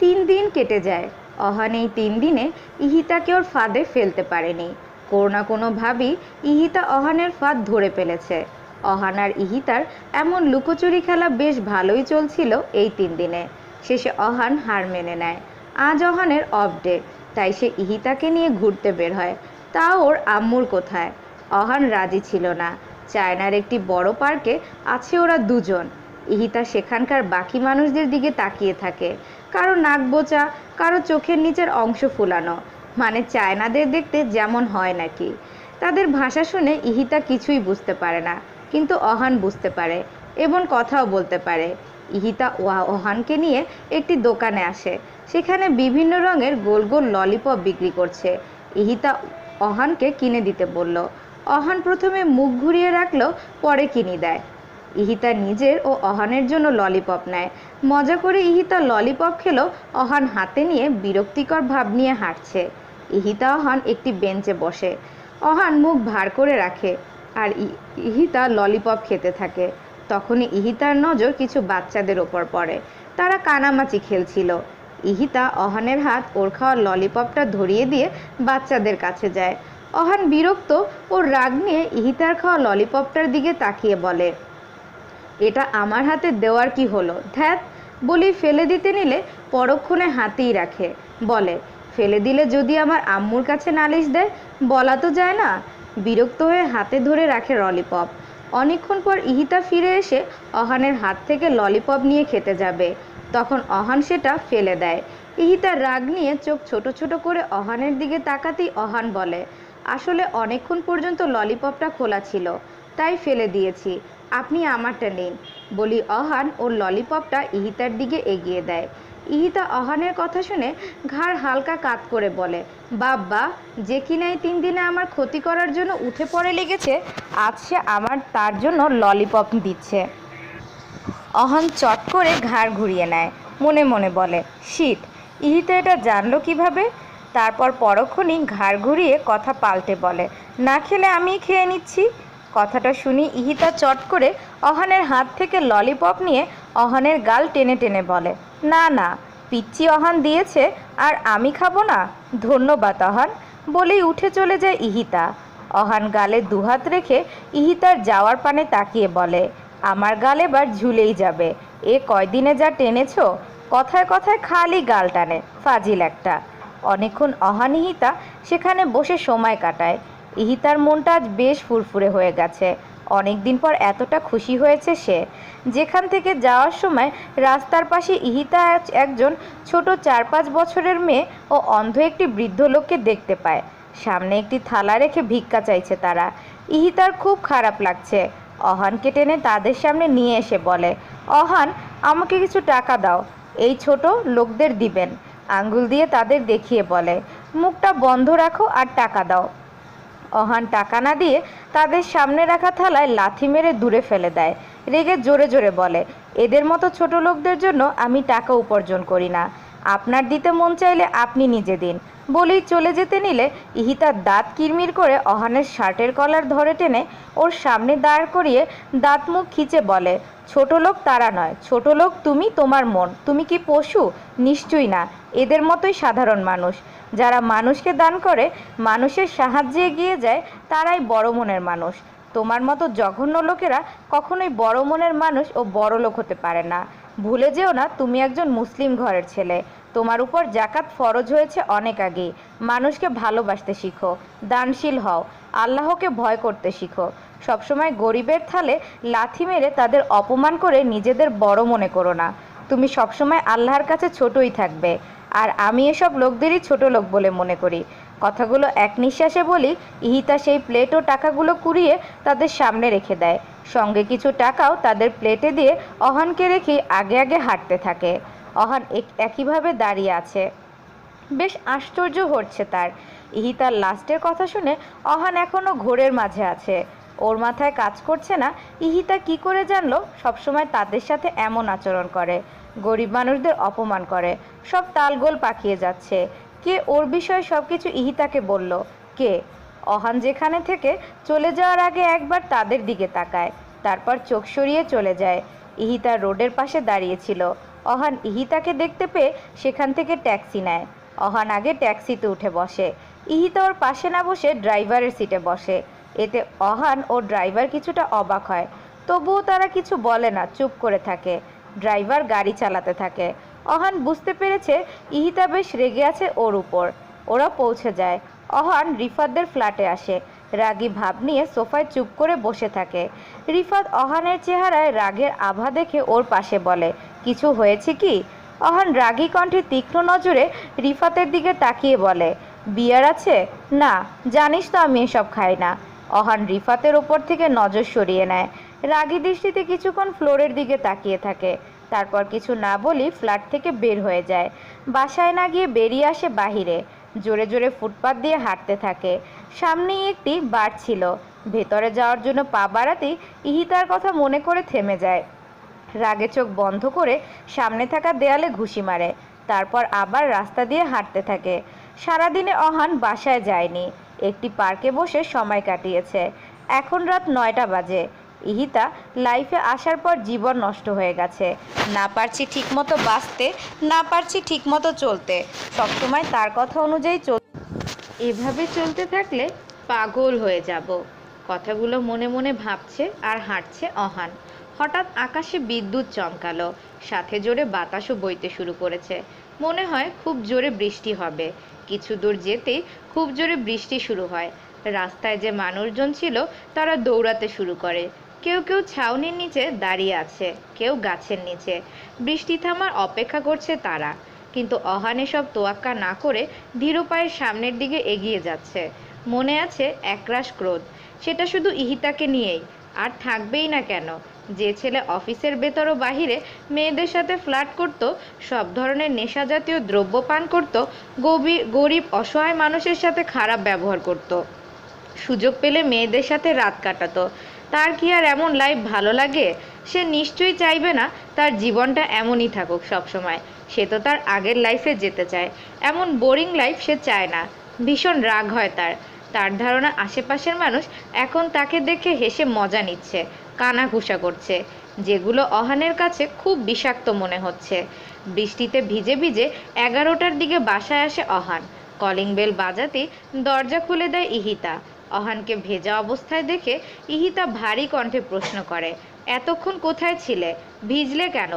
3 দিন কেটে যায়। অহান এই 3 দিনে ইহিতাকে ওর ফাঁদে ফেলতে পারেনি। কোনো না কোনোভাবেই ইহিতা অহানের ফাঁদ ধরে ফেলেছে। অহান আর ইহিতার এমন লুকোচুরি খেলা বেশ ভালোই চলছিল এই 3 দিনে। শেষে অহান হার মেনে নেয়। আজ অহানের অফ ডে, তাই সে ইহিতাকে নিয়ে ঘুরতে বের হয়। তা ওর আম্মুর কোথায়? অহান রাজি ছিল না। চায়নার একটি বড় পার্কে আছে ওরা দুজন। ইহিতা সেখানকার বাকি মানুষদের দিকে তাকিয়ে থাকে। কারো নাক বোচা, কারো চোখের নিচের অংশ ফুলানো, মানে চায়নাদের দেখতে যেমন হয় নাকি। তাদের ভাষা শুনে ইহিতা কিছুই বুঝতে পারে না, কিন্তু অহান বুঝতে পারে এবং কথাও বলতে পারে। ইহিতা অহানকে নিয়ে একটি দোকানে আসে। সেখানে বিভিন্ন রঙের গোল গোল ললিপপ বিক্রি করছে। ইহিতা অহানকে কিনে দিতে বলল। অহান প্রথমে মুখ ঘুরিয়ে রাখলেও পরে কিনে দেয়। ইহিতা নিজের ও অহানের জন্য ললিপপ নেয়। মজা করে ইহিতা ললিপপ খেলো। অহান হাতে নিয়ে বিরক্তিকর ভাব নিয়ে হাঁটছে। ইহিতা অহান একটি বেঞ্চে বসে। অহান মুখ ভার করে রাখে আর ইহিতা ললিপপ খেতে থাকে। তখনই ইহিতার নজর কিছু বাচ্চাদের ওপর পড়ে। তারা কানামাচি খেলছিল। ইহিতা অহানের হাত ওর খাওয়া ললিপপটা ধরিয়ে দিয়ে বাচ্চাদের কাছে যায়। অহান বিরক্ত ও রাগ নিয়ে ইহিতার খাওয়া ললিপপটার দিকে তাকিয়ে বলে, এটা আমার হাতে দেওয়ার কি হলো? ধ্যাত, বলি ফেলে দিতে নিলে পরক্ষণে হাতেই রাখে। বলে, ফেলে দিলে যদি আমার আম্মুর কাছে নালিশ দেয়? বলা তো যায় না। বিরক্ত হয়ে হাতে ধরে রাখে ললিপপ। অনেকক্ষণ পর ইহিতা ফিরে এসে অহানের হাত থেকে ললিপপ নিয়ে খেতে যাবে। তখন অহান সেটা ফেলে দেয়। ইহিতা রাগ নিয়ে চোখ ছোট ছোট করে অহানের দিকে তাকাতেই অহান বলে, আসলে অনেকক্ষণ পর্যন্ত ললিপপটা খোলা ছিল, তাই ফেলে দিয়েছি, আপনি আমারটা নিন। বলি অহান ওর ললিপপটা ইহিতার দিকে এগিয়ে দেয়। ইহিতা অহানের কথা শুনে ঘাড় হালকা কাত করে বলে, বাবা, যে কিনা এই 3 দিনে আমার ক্ষতি করার জন্য উঠে পড়ে লেগেছে, আজ সে আমার তার জন্য ললিপপ দিচ্ছে। অহান চট করে ঘাড় ঘুরিয়ে নেয়। মনে মনে বলে, শিট, ইহিতা এটা জানলো কিভাবে? তারপর পরক্ষণই ঘাড় ঘুরিয়ে কথা পাল্টে বলে, না খেলে আমিই খেয়ে নিচ্ছি। কথাটা শুনি ইহিতা চট করে অহানের হাত থেকে ললিপপ নিয়ে অহানের গাল টেনে টেনে বলে, না না, পিচ্চি অহান দিয়েছে আর আমি খাবো না, ধন্যবাদ অহান। বলেই উঠে চলে যায় ইহিতা। অহান গালে দুহাত রেখে ইহিতার যাওয়ার পানে তাকিয়ে বলে, আমার গাল এবার ঝুলেই যাবে। এ কয়দিনে যা টেনেছ, কথায় কথায় খালি গাল টানে, ফাজিল একটা। অনেকক্ষণ অহান ইহিতা সেখানে বসে সময় কাটায়। ইহিতার মনটা আজ বেশ ফুরফুরে হয়ে গেছে। অনেক দিন পর এতটা খুশি হয়েছে সে। যেখান থেকে যাওয়ার সময় রাস্তার পাশে ইহিতা একজন ছোট 4-5 বছরের মেয়ে ও অন্ধ একটি বৃদ্ধ লোককে দেখতে পায়। সামনে একটি থালা রেখে ভিক্ষা চাইছে তারা। ইহিতার খুব খারাপ লাগছে। অহানকে টেনে তাদের সামনে নিয়ে এসে বলে, অহান, আমাকে কিছু টাকা দাও, এই ছোট লোকদের দিবেন। আঙ্গুল দিয়ে তাদের দেখিয়ে বলে, মুখটা বন্ধ রাখো আর টাকা দাও। অহান টাকা না দিয়ে তাদের সামনে রাখা থালায় লাথি মেরে দূরে ফেলে দেয়। রেগে জোরে জোরে বলে, এদের মতো ছোট লোকদের জন্য আমি টাকা উপার্জন করি না। আপনার দিতে মন চাইলে আপনি নিজে দিন। বলেই চলে যেতে নিলে ইহিতার দাঁত কিরমির করে অহানের শার্টের কলার ধরে টেনে ওর সামনে দাঁড় করিয়ে দাঁত মুখ খিচে বলে, ছোট লোক তারা নয়, ছোট লোক তুমি, তোমার মন। তুমি কি পশু? নিশ্চয়ই না। এদের মতোই সাধারণ মানুষ। যারা মানুষকে দান করে, মানুষের সাহায্যে এগিয়ে যায়, তারাই বড় মনের মানুষ। তোমার মতো জঘন্য লোকেরা কখনোই বড় মনের মানুষ ও বড় লোক হতে পারে না। ভুলে যেও না তুমি একজন মুসলিম ঘরের ছেলে। তোমার উপর জাকাত ফরজ হয়েছে অনেক আগেই। মানুষকে ভালোবাসতে শিখো, দানশীল হও, আল্লাহকে ভয় করতে শিখো। সবসময় গরিবের থালে লাথি মেরে তাদের অপমান করে নিজেদের বড় মনে করো না। তুমি সবসময় আল্লাহর কাছে ছোটই থাকবে। আর আমি এসব লোকদেরই ছোট লোক বলে মনে করি। কথাগুলো এক নিঃশ্বাসে বলি ইহিতা সেই প্লেট ও টাকাগুলো কুড়িয়ে তাদের সামনে রেখে দেয়। সঙ্গে কিছু টাকাও তাদের প্লেটে দিয়ে অহানকে রেখে আগে আগে হাঁটতে থাকে। অহান একইভাবে দাঁড়িয়ে আছে। বেশ আশ্চর্য হচ্ছে তার। ইহিতার লাস্টের কথা শুনে অহান এখনও ঘোরের মাঝে আছে। ওর মাথায় কাজ করছে না ইহিতা কি করে জানলো সবসময় তাদের সাথে এমন আচরণ করে, গরিব মানুষদের অপমান করে। সব তালগোল পাকিয়ে যাচ্ছে। কে ওর বিষয়ে সব কিছু ইহিতাকে বলল? কে? অহান যেখানে থেকে চলে যাওয়ার আগে একবার তাদের দিকে তাকায়, তারপর চোখ সরিয়ে চলে যায়। ইহিতা রোডের পাশে দাঁড়িয়েছিল। অহান ইহিতাকে দেখতে পেয়ে সেখান থেকে ট্যাক্সি নেয়। অহান আগে ট্যাক্সিতে উঠে বসে। ইহিতা ওর পাশে না বসে ড্রাইভারের সিটে বসে। এতে অহান ও ড্রাইভার কিছুটা অবাক হয়, তবুও তারা কিছু বলে না, চুপ করে থাকে। ড্রাইভার গাড়ি চালাতে থাকে। অহান বুঝতে পেরেছে ইহিতা বেশ রেগে আছে ওর উপর। ওরা পৌঁছে যায়। অহান রিফাতদের ফ্ল্যাটে আসে। রাগী ভাব নিয়ে সোফায় চুপ করে বসে থাকে। রিফাত অহানের চেহারায় রাগের আভা দেখে ওর পাশে বলে, কিছু হয়েছে কি? অহান রাগী কণ্ঠে তীক্ষ্ণ নজরে রিফাতের দিকে তাকিয়ে বলে, বিয়ার আছে? না, জানিস তো আমি এসব খাই না। অহান রিফাতের ওপর থেকে নজর সরিয়ে নেয়। রাগী দৃষ্টিতে কিছুক্ষণ ফ্লোরের দিকে তাকিয়ে থাকে। তারপর কিছু না বলেই ফ্ল্যাট থেকে বের হয়ে যায়। বাসায় না গিয়ে বেরিয়ে আসে বাহিরে। জোরে জোরে ফুটপাত দিয়ে হাঁটতে থাকে। সামনেই একটি বার ছিল। ভেতরে যাওয়ার জন্য পা বাড়াতেই ইহিতার কথা মনে করে থেমে যায়। রাগে চোখ বন্ধ করে সামনে থাকা দেয়ালে ঘুষি মারে। তারপর আবার রাস্তা দিয়ে হাঁটতে থাকে। সারাদিনে অহান বাসায় যায়নি। একটি পার্কে বসে সময় কাটিয়েছে। এখন রাত 9টা বাজে। ইহিতা লাইফে আসার পর জীবন নষ্ট হয়ে গেছে। না পারছি ঠিকমতো বাঁচতে, না পারছি ঠিকমতো চলতে। সবসময় তার কথা অনুযায়ী এভাবে চলতে থাকলে পাগল হয়ে যাব। কথাগুলো মনে মনে ভাবছে আর হাঁটছে অহান। হঠাৎ আকাশে বিদ্যুৎ চমকালো, সাথে জোরে বাতাসও বইতে শুরু করেছে। মনে হয় খুব জোরে বৃষ্টি হবে। কিছু দূর যেতেই খুব জোরে বৃষ্টি শুরু হয়। রাস্তায় যে মানুষজন ছিল তারা দৌড়াতে শুরু করে। কেউ কেউ ছাউনির নিচে দাঁড়িয়ে আছে, কেউ গাছের নিচে। বৃষ্টি থামার অপেক্ষা করছে তারা। কিন্তু অহান এসব তোয়াক্কা না করে ধীর পায়ে সামনের দিকে এগিয়ে যাচ্ছে। মনে আছে একরাশ ক্রোধ, সেটা শুধু ইহিতাকে নিয়েই। আর থাকবেই না কেন? যে ছেলে অফিসের ভেতর ও বাহিরে মেয়েদের সাথে ফ্লার্ট করত, সব ধরনের নেশা জাতীয় দ্রব্য পান করত, গরিব অসহায় মানুষের সাথে খারাপ ব্যবহার করত, সুযোগ পেলে মেয়েদের সাথে রাত কাটাতো, তার কি আর এমন লাইফ ভালো লাগে? সে নিশ্চয়ই চাইবে না তার জীবনটা এমনই থাকুক সবসময়। সে তো তার আগের লাইফে যেতে চায়। এমন বোরিং লাইফ সে চায় না। ভীষণ রাগ হয় তার ধারণা আশেপাশের মানুষ এখন তাকে দেখে হেসে মজা নিচ্ছে, কানাঘুষা করছে, যেগুলো অহানের কাছে খুব বিষাক্ত মনে হচ্ছে। বৃষ্টিতে ভিজে ভিজে 11টার দিকে বাসায় আসে অহান। কলিং বেল বাজাতেই দরজা খুলে দেয় ইহিতা। অহানকে ভেজা অবস্থায় দেখে ইহিতা ভারী কণ্ঠে প্রশ্ন করে, এতক্ষণ কোথায় ছিলে? ভিজলে কেন?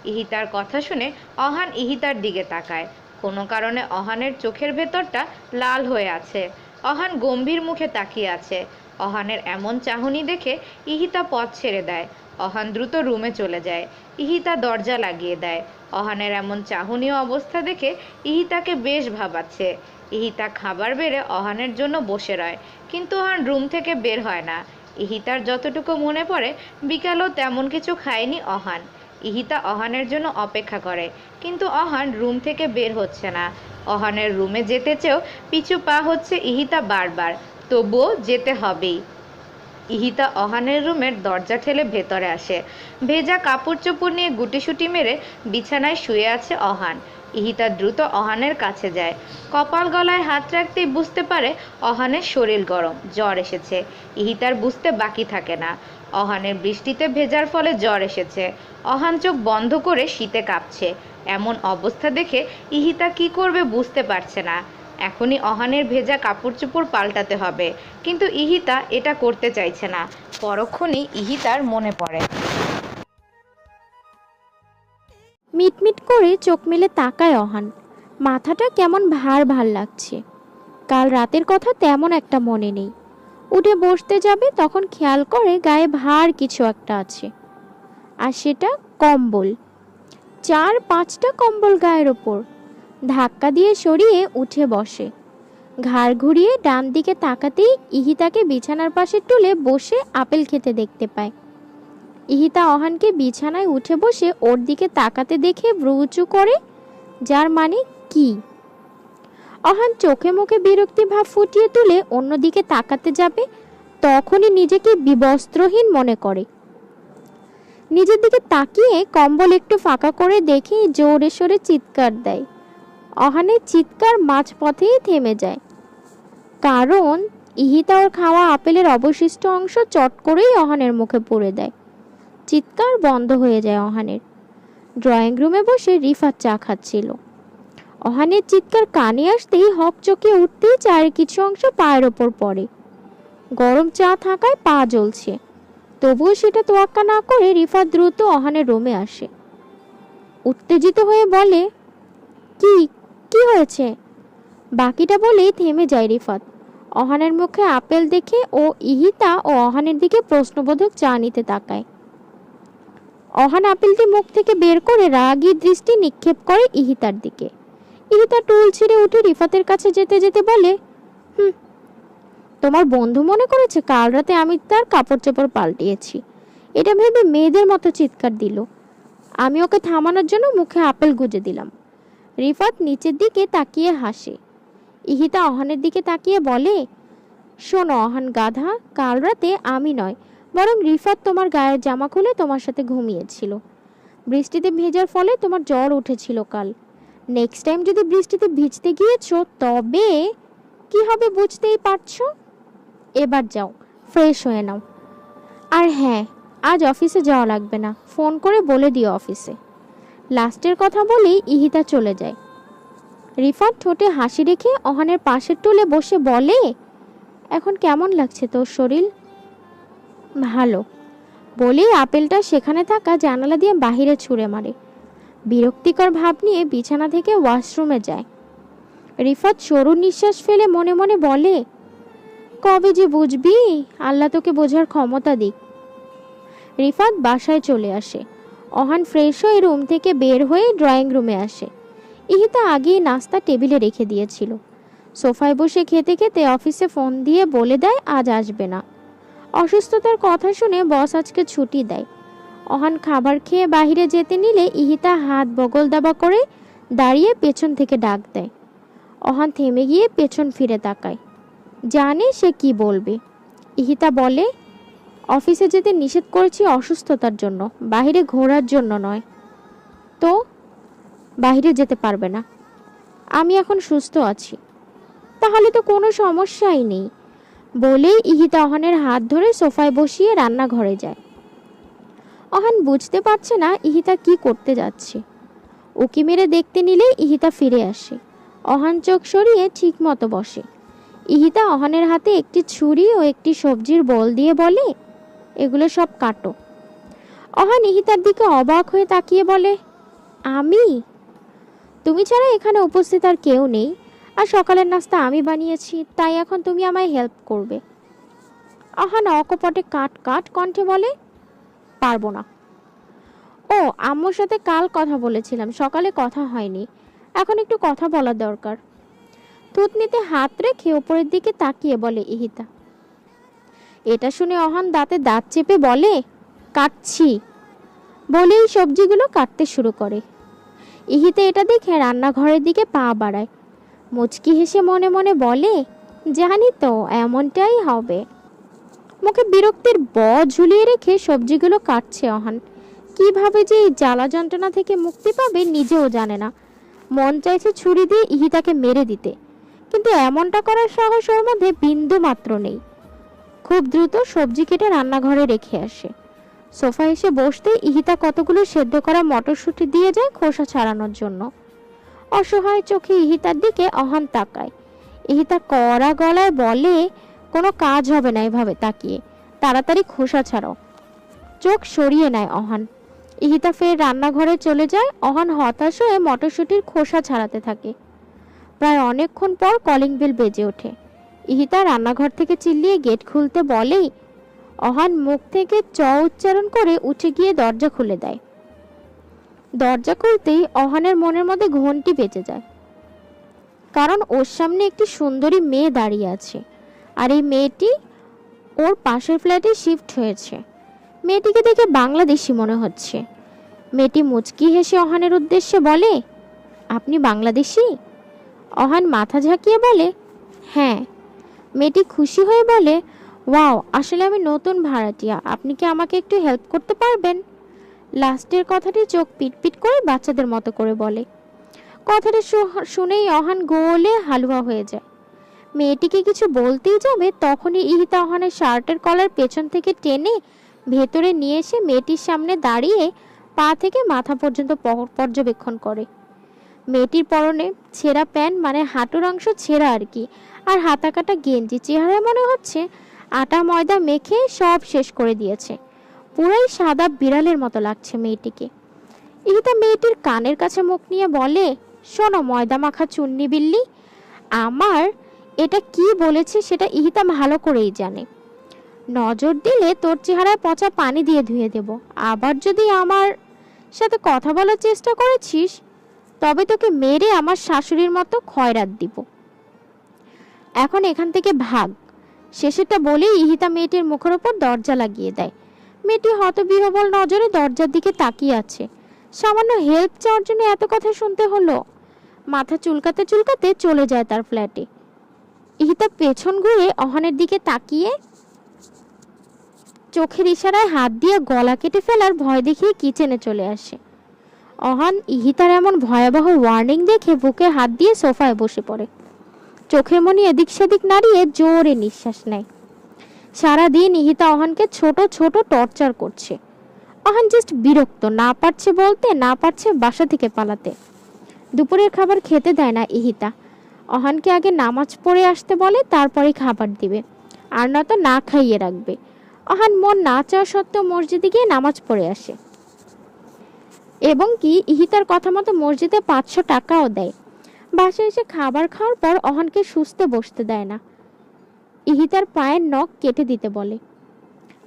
ইহিতার কথা শুনে অহান ইহিতার দিকে তাকায়। কোনো কারণে অহানের চোখের ভেতরটা লাল হয়ে আছে। অহান গম্ভীর মুখে তাকিয়ে আছে। অহানের এমন চাহনি দেখে ইহিতা পথ ছেড়ে দেয়। অহান দ্রুত রুমে চলে যায়। ইহিতা দরজা লাগিয়ে দেয়। অহানের এমন চাহনীয় অবস্থা দেখে ইহিতাকে বেশ ভাবাচ্ছে। ইহিতা খাবার বেড়ে অহানের জন্য বসে রয়, কিন্তু অহান রুম থেকে বের হয় না। ইহিতার যতটুকু মনে পড়ে বিকালেও তেমন কিছু খায়নি অহান। ইহিতা অহানের জন্য অপেক্ষা করে, কিন্তু অহান রুম থেকে বের হচ্ছে না। অহানের রুমে যেতে চেয়েও পিছু পা হচ্ছে ইহিতা বারবার, তবুও যেতে হবেই। ইহিতা অহানের রুমের দরজা ঠেলে ভেতরে আসে। ভেজা কাপড় চোপড় নিয়ে গুটিসুটি মেরে বিছানায় শুয়ে আছে অহান। ইহিতা দ্রুত অহানের কাছে যায়। কপাল গলায় হাত রাখতেই বুঝতে পারে অহানের শরীর গরম, জ্বর এসেছে। ইহিতার বুঝতে বাকি থাকে না, অহানের বৃষ্টিতে ভেজার ফলে জ্বর এসেছে। অহান চোখ বন্ধ করে শীতে কাঁপছে। এমন অবস্থা দেখে ইহিতা কি করবে বুঝতে পারছে না। এখনই অহানের ভেজা কাপড় চোপড় পাল্টাতে হবে, কিন্তু ইহিতা এটা করতে চাইছে না। পরক্ষণেই ইহিতার মনে পড়ে। মিটমিট করে চোখ মেলে তাকায় অহান। মাথাটা কেমন ভার ভার লাগছে। কাল রাতের কথা তেমন একটা মনে নেই। উঠে বসতে যাবে তখন খেয়াল করে গায়ে ভার কিছু একটা আছে, আর সেটা কম্বল। 4-5টা কম্বল গায়ের ওপর। ধাক্কা দিয়ে সরিয়ে উঠে বসে। ঘাড় ঘুরিয়ে ডান দিকে তাকাতেই ইহিতাকে বিছানার পাশে তুলে বসে আপেল খেতে দেখতে পায়। ইহিতা অহানকে বিছানায় উঠে বসে ওর দিকে তাকাতে দেখে ভ্রু উঁচু করে, যার মানে কি? অহান চোখে মুখে বিরক্তি ভাব ফুটিয়ে তুলে অন্যদিকে তাকাতে যাবে, তখনই নিজেকে বিবস্ত্রহীন মনে করে। নিজের দিকে তাকিয়ে কম্বল একটু ফাঁকা করে দেখে জোরে সোরে চিৎকার দেয়। অহানের চিৎকার মাঝপথেই থেমে যায়, কারণ ইহিতা ওর খাওয়া আপেলের অবশিষ্ট অংশ চট করেই অহানের মুখে পুরে দেয়। চিৎকার বন্ধ হয়ে যায় অহানের। ড্রয়িং রুমে বসে রিফাত চা খাচ্ছিল। অহানের চিৎকার কানে আসতেই হকচকে উঠতেই চায়ের কিছু অংশ পায়ের ওপর পড়ে। গরম চা থাকায় পা জ্বলছে, তবুও সেটা তোয়াক্কা না করে রিফাত দ্রুত অহানের রুমে আসে। উত্তেজিত হয়ে বলে, কি কি হয়েছে? বাকিটা বলেই থেমে যায় রিফাত। অহানের মুখে আপেল দেখে ও ইহিতা ও অহানের দিকে প্রশ্নবোধক চা নিতে তাকায়। অহান আপেলটি মুখ থেকে বের করে রাগী দৃষ্টি নিক্ষেপ করে ইহিতার দিকে। ইহিতা টুল ছিঁড়ে উঠে রিফাতের কাছে যেতে যেতে বলে, তোমার বন্ধু মনে করেছে কাল রাতে আমি তার কাপড় চোপড় পাল্টিয়েছি, এটা ভেবে মেয়েদের মতো চিৎকার দিল। আমি ওকে থামানোর জন্য মুখে আপেল গুজে দিলাম। রিফাত নিচের দিকে তাকিয়ে হাসে। ইহিতা অহানের দিকে তাকিয়ে বলে, শোনো অহান গাধা, কাল রাতে আমি নয় বরং রিফাত তোমার গায়ের জামা খুলে তোমার সাথে ঘুমিয়েছিল। বৃষ্টিতে ভেজার ফলে তোমার জ্বর উঠেছিল কাল। নেক্সট টাইম যদি বৃষ্টিতে ভিজতে গিয়েছো তবে কি হবে বুঝতেই পারছো। এবার যাও, ফ্রেশ হয়ে নাও। আর হ্যাঁ, আজ অফিসে যাওয়া লাগবে না, ফোন করে বলে দিও অফিসে। লাস্টের কথা বলেই ইহিতা চলে যায়। রিফাত ঠোঁটে হাসি রেখে অহানের পাশের টুলে বসে বলে, এখন কেমন লাগছে তোর শরীর? ভালো। বলেই আপেলটা সেখানে থাকা জানালা দিয়ে বাহিরে ছুঁড়ে মারে। বিরক্তিকর ভাব নিয়ে বিছানা থেকে ওয়াশরুমে যায়। রিফাত সরু নিঃশ্বাস ফেলে মনে মনে বলে, কবে যে বুঝবি, আল্লাহ তোকে বোঝার ক্ষমতা দিক। রিফাত বাসায় চলে আসে। অহান ফ্রেশ হয়ে রুম থেকে বের হয়ে ড্রয়িং রুমে আসে। ইহিতা আগেই নাস্তা টেবিলে রেখে দিয়েছিল। সোফায় বসে খেতে খেতে অফিসে ফোন দিয়ে বলে দেয় আজ আসবে না। অসুস্থতার কথা শুনে বস আজকে ছুটি দেয়। অহান খাবার খেয়ে বাহিরে যেতে নিলে ইহিতা হাত বগল দাবা করে দাঁড়িয়ে পেছন থেকে ডাক দেয়। অহান থেমে গিয়ে পেছন ফিরে তাকায়, জানে সে কি বলবে। ইহিতা বলে, অফিসে যেতে নিষেধ করেছি অসুস্থতার জন্য, বাহিরে ঘোরার জন্য নয়। তো বাহিরে যেতে পারবে না? আমি এখন সুস্থ আছি। তাহলে তো কোনো সমস্যাই নেই। বলেই ইহিতা অহানের হাত ধরে সোফায় বসিয়ে রান্নাঘরে যায়। অহান বুঝতে পারছে না ইহিতা কি করতে যাচ্ছে। উকি মেরে দেখতে নিলে ইহিতা ফিরে আসে। অহান চোখ সরিয়ে ঠিক মতো বসে। ইহিতা অহানের হাতে একটি ছুরি ও একটি সবজির বোল দিয়ে বলে, এগুলো সব কাটো। অহান ইহিতার দিকে অবাক হয়ে তাকিয়ে বলে, আমি? তুমি ছাড়া এখানে উপস্থিত আর কেউ নেই, আর সকালের নাস্তা আমি বানিয়েছি, তাই এখন তুমি আমায় হেল্প করবে। আহান অকপটে কাট কাট কণ্ঠে বলে, পারবো না। ও, আম্মুর সাথে কাল কথা বলেছিলাম, সকালে কথা হয়নি, এখন একটু কথা বলা দরকার। থুতনিতে হাত রেখে ওপরের দিকে তাকিয়ে বলে ইহিতা। এটা শুনে অহান দাঁতে দাঁত চেপে বলে, কাটছি, বলেই সবজিগুলো কাটতে শুরু করে। ইহিতা এটা দেখে রান্নাঘরের দিকে পা বাড়ায়। মুচকি হেসে মনে মনে বলে, জানি তো এমনটাই হবে। মুখে বিরক্তির ঝুলিয়ে রেখে সবজিগুলো কাটছে অহান। কিভাবে যে এই জ্বালা যন্ত্রণা থেকে মুক্তি পাবে নিজেও জানে না। মন চাইছে ছুরি দিয়ে ইহিতাকে মেরে দিতে, কিন্তু এমনটা করার সাহস ওর মধ্যে বিন্দু মাত্র নেই। খুব দ্রুত সবজি কেটে রান্নাঘরে রেখে আসে। সোফা এসে বসতে ইহিতা কতগুলো সেদ্ধ করা মটরশুঁটি দিয়ে যায় খোসা ছাড়ানোর জন্য। অসহায় চোখে ইহিতার দিকে অহান তাকায়। ইহিতা কড়া গলায় বলে, কোনো কাজ হবে না এভাবে তাকিয়ে, তাড়াতাড়ি খোসা ছাড়াও। চোখ সরিয়ে নেয় অহান। ইহিতা ফের রান্নাঘরে চলে যায়। অহান হতাশ হয়ে মটরশুঁটির খোসা ছাড়াতে থাকে। প্রায় অনেকক্ষণ পর কলিং বেল বেজে ওঠে। ইহিতা রান্নাঘর থেকে চিল্লিয়ে গেট খুলতে বলেই অহান মুখ থেকে চ উচ্চারণ করে উঠে গিয়ে দরজা খুলে দেয়। দরজা খুলতেই অহানের মনের মধ্যে ঘন্টি বেজে যায়, কারণ ওর সামনে একটি সুন্দরী মেয়ে দাঁড়িয়ে আছে, আর এই মেয়েটি ওর পাশের ফ্ল্যাটে শিফট হয়েছে। মেয়েটিকে দেখে বাংলাদেশি মনে হচ্ছে। মেয়েটি মুচকি হেসে অহানের উদ্দেশ্যে বলে, আপনি বাংলাদেশি? অহান মাথা ঝাঁকিয়ে বলে, হ্যাঁ। মেয়েটি খুশি হয়ে বলে, ওয়াও, আসলে আমি নতুন ভাড়াটিয়া, আপনি কি আমাকে একটু হেল্প করতে পারবেন? লাস্টের কথাটি চোখ পিটপিট করে বাচ্চাদের মতো করে বলে। কথাটা শুনেই অহান গোলে হালুয়া হয়ে যায়। মেয়েটিকে কিছু বলতেই যাবে, তখনই ইহিতা অহানের শার্টের কলার পেছন থেকে টেনে ভেতরে নিয়ে এসে মেয়েটির সামনে দাঁড়িয়ে পা থেকে মাথা পর্যন্ত পর্যবেক্ষণ করে। মেয়েটির পরনে ছেঁড়া প্যান্ট, মানে হাঁটুর অংশ ছেঁড়া আর কি, আর হাতা কাটা গেঞ্জি। চেহারায় মনে হচ্ছে আটা ময়দা মেখে সব শেষ করে দিয়েছে। পুরাই সাদা বিড়ালের মতো লাগছে মেয়েটিকে। ইহিতা মেয়েটির কানের কাছে মুখ নিয়ে বলে, শোনো ময়দা মাখা চুন্নি বিল্লি, আমার এটা কি বলেছে সেটা ইহিতা ভালো করেই জানে। নজর দিলে তোর চেহারায় পচা পানি দিয়ে ধুয়ে দেব। আবার যদি আমার সাথে কথা বলার চেষ্টা করেছিস, তবে তোকে মেরে আমার শাশুড়ির মতো খয়রাত দিব। এখন এখান থেকে ভাগ। শেষেরটা বলেই ইহিতা মেয়েটির মুখের ওপর দরজা লাগিয়ে দেয়। মেয়েটি হতবিহ্বল নজরে দরজার দিকে তাকিয়ে আছে। সামান্য হেল্প চাওয়ার জন্য এত কথা শুনতে হলো। মাথা চুলকাতে চুলকাতে চলে যায় তার ফ্ল্যাটে। ইহিতা পেছন ঘুরে অহানের দিকে তাকিয়ে চোখের ইশারায় হাত দিয়ে গলা কেটে ফেলার ভয় দেখিয়ে কিচেনে চলে আসে। অহান ইহিতার এমন ভয়াবহ ওয়ার্নিং দেখে বুকে হাত দিয়ে সোফায় বসে পড়ে। চোখের মনি এদিক সেদিক নাড়িয়ে জোরে নিঃশ্বাস নেয়। সারাদিন ইহিতা অহানকে ছোট ছোট টর্চার করছে। অহান জাস্ট বিরক্ত, না পারছে বলতে, না পারছে বাসা থেকে পালাতে। দুপুরের খাবার খেতে দেয় না ইহিতা। অহানকে আগে নামাজ পড়ে আসতে বলে, তারপরে খাবার দিবে, আর নয়তো না খাইয়ে রাখবে। অহান মন না চাওয়া সত্ত্বেও মসজিদে গিয়ে নামাজ পড়ে আসে, এবং কি ইহিতার কথা মতো মসজিদে 500 টাকাও দেয়। বাসায় এসে খাবার খাওয়ার পর অহানকে সুস্থ বসতে দেয় না। ইহিতার পায়ের নখ কেটে দিতে বলে,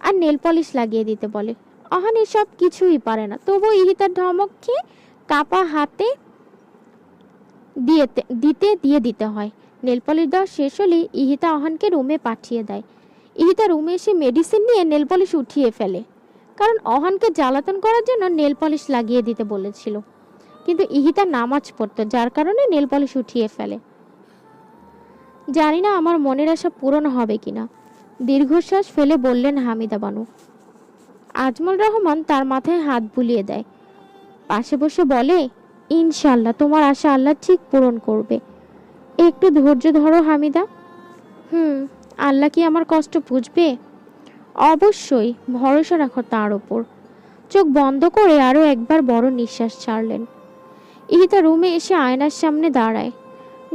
আর নেল পলিশ লাগিয়ে দিতে বলে। অহান এসব কিছুই পারে না, তবুও ইহিতার ধমক খেয়ে কাপা হাতে দিতে হয়। নেল পলিশ দেওয়া শেষ হলে ইহিতা অহানকে রুমে পাঠিয়ে দেয়। ইহিতা রুমে এসে মেডিসিন নিয়ে নেল পলিশ উঠিয়ে ফেলে, কারণ অহানকে জ্বালাতন করার জন্য নেল পলিশ লাগিয়ে দিতে বলেছিল। কিন্তু ইহিতা নামাজ পড়তো, যার কারণে নেল পলিশ উঠিয়ে ফেলে। জানি না আমার মনের আশা পূরণ হবে কিনা, দীর্ঘশ্বাস ফেলে বললেন হামিদা বানু। আজমল রহমান তার মাথায় হাত বুলিয়ে দেয়, পাশে বসে বলে, ইনশাল্লাহ তোমার আশা আল্লাহ ঠিক পূরণ করবে। একটু ধৈর্য ধরো হামিদা। আল্লাহ কি আমার কষ্ট বুঝবে? অবশ্যই, ভরসা রাখো তার ওপর। চোখ বন্ধ করে আরো একবার বড় নিঃশ্বাস ছাড়লেন। ইহিতা রুমে এসে আয়নার সামনে দাঁড়ায়।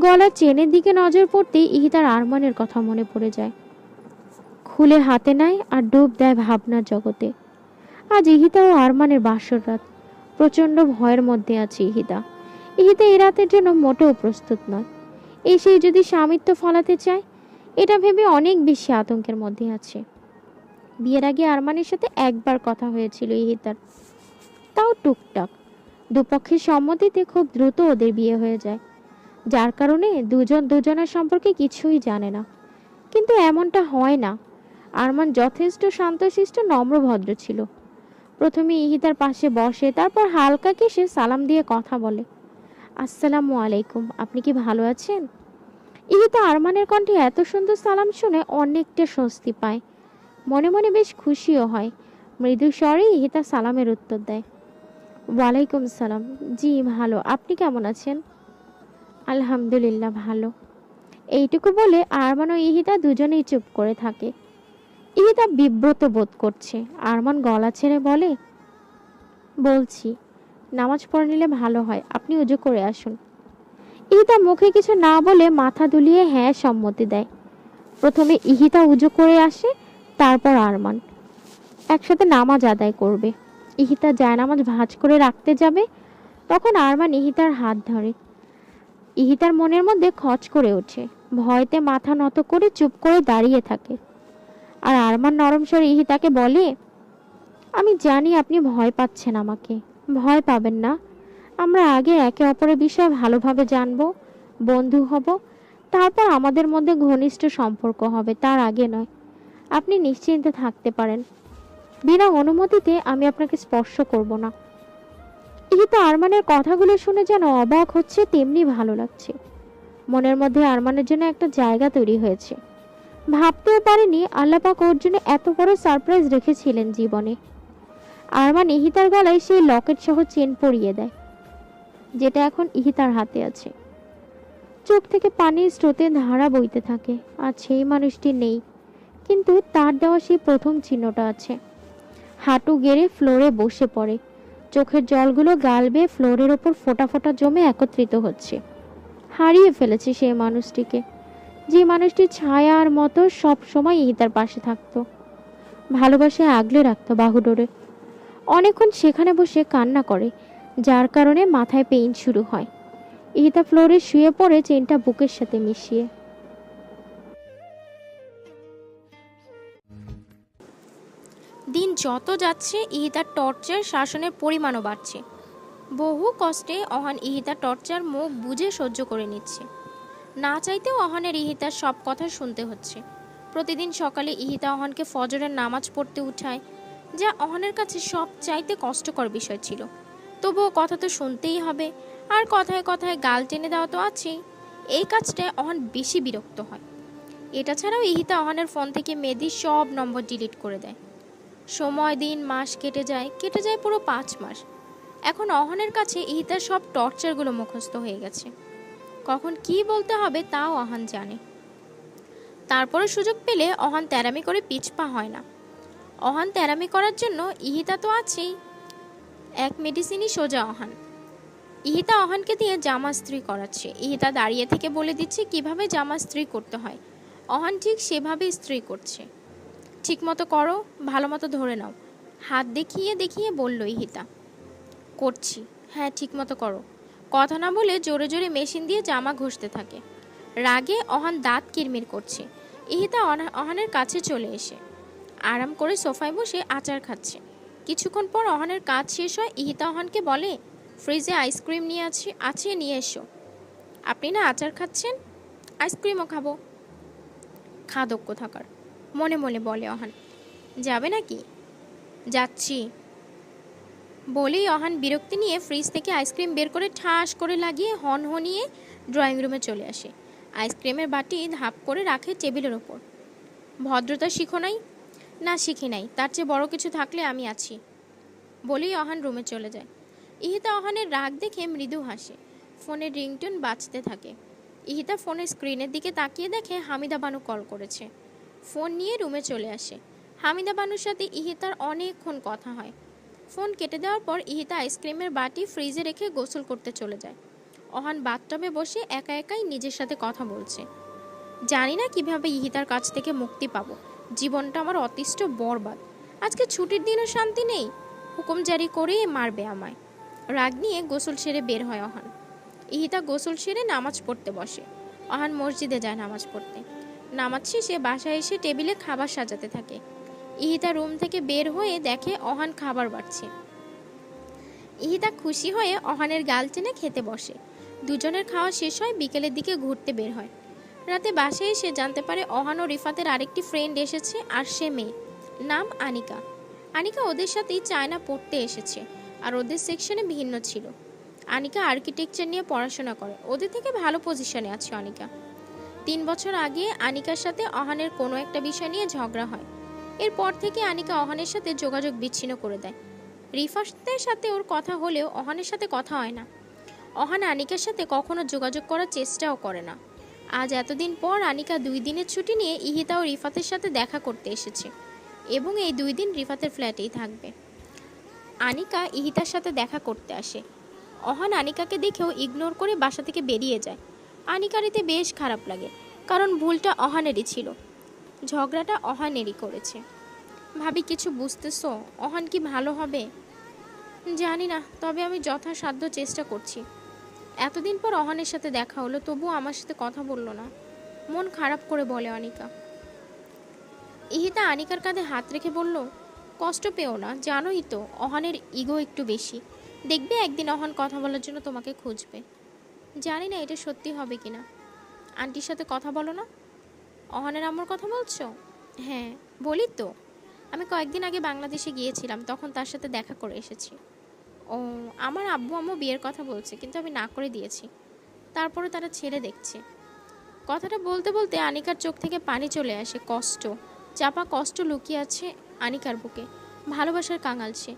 গলার চেনের দিকে নজর পড়তেই ইহিতার আরমানের কথা মনে পড়ে যায়। খুলে হাতে নেয় আর ডুব দেয় ভাবনার জগতে। আজ ইহিতা ও আরমানের বাসর রাত। প্রচণ্ড ভয়ের মধ্যে আছে ইহিতা। ইহিতা এই রাতের জন্য মোটেও প্রস্তুত নয়। এসেই যদি স্বামিত্ব ফলাতে চায়, এটা ভেবে অনেক বেশি আতঙ্কের মধ্যে আছে। বিয়ের আগে আরমানের সাথে একবার কথা হয়েছিল ইহিতার, তাও টুকটাক। দুপক্ষের সম্মতিতে খুব দ্রুত ওদের বিয়ে হয়ে যায়, যার কারণে দুজন দুজনের সম্পর্কে কিছুই জানে না। কিন্তু এমনটা হয় না। আরমান যথেষ্ট শান্তশিষ্ট নম্রভদ্র ছিল। প্রথমে ইহিতার পাশে বসে, তারপর হালকা কেশে সালাম দিয়ে কথা বলে, আসসালামু আলাইকুম, আপনি কি ভালো আছেন? ইহিতা আরমানের কণ্ঠে এত সুন্দর সালাম শুনে অনেকটা স্বস্তি পায়, মনে মনে বেশ খুশিও হয়। মৃদু স্বরে ইহিতা সালামের উত্তর দেয়, ওয়ালাইকুম সালাম, জি ভালো, আপনি কেমন আছেন? আলহামদুলিল্লাহ ভালো। এইটুকু বলে আরমান ও ইহিতা দুজনেই চুপ করে থাকে। ইহিতা বিব্রত বোধ করছে। আরমান গলা ছেড়ে বলে, বলছি নামাজ পড়ে নিলে ভালো হয়, আপনি উজু করে আসুন। ইহিতা মুখে কিছু না বলে মাথা দুলিয়ে হ্যাঁ সম্মতি দেয়। প্রথমে ইহিতা উজু করে আসে, তারপর আরমান। একসাথে নামাজ আদায় করবে। ইহিতা জায়নামাজ ভাঁজ করে রাখতে যাবে, তখন আরমান ইহিতার হাত ধরে। ইহিতার মনের মধ্যে খচ করে ওঠে, ভয়তে মাথা নত করে চুপ করে দাঁড়িয়ে থাকে। আর আরমান নরম স্বরে ইহিতাকে বলে, আমি জানি আপনি ভয় পাচ্ছেন, আমাকে ভয় পাবেন না। আমরা আগে একে অপরের বিষয়ে ভালোভাবে জানবো, বন্ধু হব, তারপর আমাদের মধ্যে ঘনিষ্ঠ সম্পর্ক হবে, তার আগে নয়। আপনি নিশ্চিন্তে থাকতে পারেন, বিনা অনুমতিতে আমি আপনাকে স্পর্শ করব না। ইহিতা আরমানের কথাগুলো শুনে যেন অবাক হচ্ছে, তেমনি ভালো লাগছে। মনের মধ্যে আরমানের জন্য একটা জায়গা তৈরি হয়েছে। ভাবতেও পারেনি আল্লাপাক ওর জন্য এত বড় সারপ্রাইজ রেখেছিলেন জীবনে। আরমান ইহিতার গলায় সেই লকেট সহ চেন পরিয়ে দেয়, যেটা এখন ইহিতার হাতে আছে। চোখ থেকে পানির স্রোতে ধারা বইতে থাকে। আর সেই মানুষটি নেই, কিন্তু তার দেওয়া সেই প্রথম চিহ্নটা আছে। হাঁটু গেড়ে ফ্লোরে বসে পড়ে। চোখের জলগুলো গাল বেয়ে ফ্লোরের ওপর ফোঁটা ফোঁটা জমে একত্রিত হচ্ছে। হারিয়ে ফেলেছে সেই মানুষটিকে, যে মানুষটি ছায়ার মতো সব সময় ইহিতার পাশে থাকতো, ভালোবাসায় আগলে রাখতো বাহুডোরে। অনেকক্ষণ সেখানে বসে কান্না করে, যার কারণে মাথায় পেইন শুরু হয়। ইহিতা ফ্লোরে শুয়ে পড়ে, চেনটা বুকের সাথে মিশিয়ে। দিন যত যাচ্ছে ইহিতার টর্চার শাসনের পরিমাণও বাড়ছে। বহু কষ্টে অহান ইহিতার টর্চার মুখ বুঝে সহ্য করে নিচ্ছে। না চাইতেও অহানের ইহিতার সব কথা শুনতে হচ্ছে। প্রতিদিন সকালে ইহিতা অহানকে ফজরের নামাজ পড়তে উঠায়, যা অহানের কাছে সব চাইতে কষ্টকর বিষয় ছিল। তবুও কথা তো শুনতেই হবে, আর কথায় কথায় গাল টেনে দেওয়া তো আছেই। এই কাজটায় অহান বেশি বিরক্ত হয়। এটা ছাড়াও ইহিতা অহানের ফোন থেকে মেয়েদির সব নম্বর ডিলিট করে দেয়। সময় দিন মাস কেটে যায় পুরো 5 মাস। এখন অহনের কাছে ইহিতার সব টর্চারগুলো মুখস্থ হয়ে গেছে। কখন কি বলতে হবে তাও অহান জানে। তারপরে সুযোগ পেলে অহান তেরামি করে পিছপা হয় না। অহান তেরামি করার জন্য ইহিতা তো আছেই। এক মেডিসিনই সোজা অহান। ইহিতা অহানকে দিয়ে জামা স্ত্রী করাচ্ছে। ইহিতা দাঁড়িয়ে থেকে বলে দিচ্ছে কিভাবে জামা স্ত্রী করতে হয়। অহান ঠিক সেভাবে স্ত্রী করছে। ঠিক মতো করো, ভালো মতো ধরে নাও, হাত দেখিয়ে দেখিয়ে বলল ইহিতা। করছি, হ্যাঁ ঠিক মতো করো। কথা না বলে জোরে জোরে মেশিন দিয়ে জামা ঘষতে থাকে। রাগে অহান দাঁত কিরমির করছে। ইহিতা অহানের কাছে চলে এসে আরাম করে সোফায় বসে আচার খাচ্ছে। কিছুক্ষণ পর অহানের কাজ শেষ হয়। ইহিতা অহানকে বলে, ফ্রিজে আইসক্রিম আছে নিয়ে এসো। আপনি না আচার খাচ্ছেন, আইসক্রিমও খাবো। খাদক কোথাকার, মনে মনে বলে অহান। যাবে নাকি? যাচ্ছি বলেই অহান বিরক্তি নিয়ে ফ্রিজ থেকে আইসক্রিম বের করে ঠাস করে লাগিয়ে হনহনিয়ে ড্রয়িং রুমে চলে আসে। আইসক্রিমের বাটি ধাপ করে রাখে টেবিলের ওপর। ভদ্রতা শিখো নাই? না শিখি নাই, তার চেয়ে বড় কিছু থাকলে আমি আছি বলেই অহান রুমে চলে যায়। ইহিতা অহানের রাগ দেখে মৃদু হাসে। ফোনের রিংটোন বাজতে থাকে। ইহিতা ফোনের স্ক্রিনের দিকে তাকিয়ে দেখে হামিদা বানু কল করেছে। ফোন নিয়ে রুমে চলে আসে। হামিদা বানুর সাথে ইহিতার অনেকক্ষণ কথা হয়। ফোন কেটে দেওয়ার পর ইহিতা আইসক্রিমের বাটি ফ্রিজে রেখে গোসল করতে চলে যায়। অহান বাথটবে বসে একা একাই নিজের সাথে কথা বলছে। জানি না কিভাবে ইহিতার কাছ থেকে মুক্তি পাবো। জীবনটা আমার অতিষ্ঠ বরবাদ। আজকে ছুটির দিনও শান্তি নেই, হুকুম জারি করে মারবে আমায়। রাগ নিয়ে গোসল সেরে বের হয় অহান। ইহিতা গোসল সেরে নামাজ পড়তে বসে। অহান মসজিদে যায় নামাজ পড়তে। নামাজ শেষে বাসায় এসে টেবিলে খাবার সাজাতে থাকে। ইহিতা রুম থেকে বের হয়ে দেখে অহান খাবার বাড়ছে। ইহিতা খুশি হয়ে অহানের গাল টেনে খেতে বসে। দুজনের খাওয়া শেষ হয়, বিকেলের দিকে ঘুরতে বের হয়। রাতে বাসায় এসে জানতে পারে অহান ও রিফাতের আরেকটি ফ্রেন্ড এসেছে, আর সে মেয়ে, নাম আনিকা। আনিকা ওদের সাথেই চায়না পড়তে এসেছে, আর ওদের সেকশনে ভিন্ন ছিল। আনিকা আর্কিটেকচার নিয়ে পড়াশোনা করে, ওদের থেকে ভালো পজিশনে আছে অনিকা। 3 বছর আগে আনিকার সাথে অহানের কোনো একটা বিষয় নিয়ে ঝগড়া হয়। এরপর থেকে আনিকা অহানের সাথে যোগাযোগ বিচ্ছিন্ন করে দেয়। রিফাতের সাথে ওর কথা হলেও অহানের সাথে কথা হয় না। অহান আনিকার সাথে কখনো যোগাযোগ করার চেষ্টাও করে না। আজ এতদিন পর আনিকা 2 দিনের ছুটি নিয়ে ইহিতা ও রিফাতের সাথে দেখা করতে এসেছে, এবং এই 2 দিন রিফাতের ফ্ল্যাটেই থাকবে। আনিকা ইহিতার সাথে দেখা করতে আসে। অহান আনিকাকে দেখেও ইগনোর করে বাসা থেকে বেরিয়ে যায়। আনিকার এতে বেশ খারাপ লাগে, কারণ ভুলটা অহানেরই ছিল, ঝগড়াটা অহানেরই করেছে। ভাবি, কিছু বুঝতেছো? অহান কি ভালো হবে? জানি না, তবে আমি যথাসাধ্য চেষ্টা করছি। এতদিন পর অহানের সাথে দেখা হলো, তবুও আমার সাথে কথা বলল না, মন খারাপ করে বলে অনিকা। ইহিতা আনিকার কাঁধে হাত রেখে বলল, কষ্ট পেও না, জানোই তো অহানের ইগো একটু বেশি। দেখবে একদিন অহান কথা বলার জন্য তোমাকে খুঁজবে। জানি না এটা সত্যি হবে কিনা। আন্টির সাথে কথা বলো না? অহানের আম্মুর কথা বলছো? হ্যাঁ বলি তো, আমি কয়েকদিন আগে বাংলাদেশে গিয়েছিলাম, তখন তার সাথে দেখা করে এসেছি। ও, আমার আব্বু আম্মু বিয়ের কথা বলছে, কিন্তু আমি না করে দিয়েছি। তারপরে তারা ছেলে দেখছে। কথাটা বলতে বলতে আনিকার চোখ থেকে পানি চলে আসে। কষ্ট, চাপা কষ্ট লুকিয়ে আছে আনিকার বুকে। ভালোবাসার কাঙাল সে,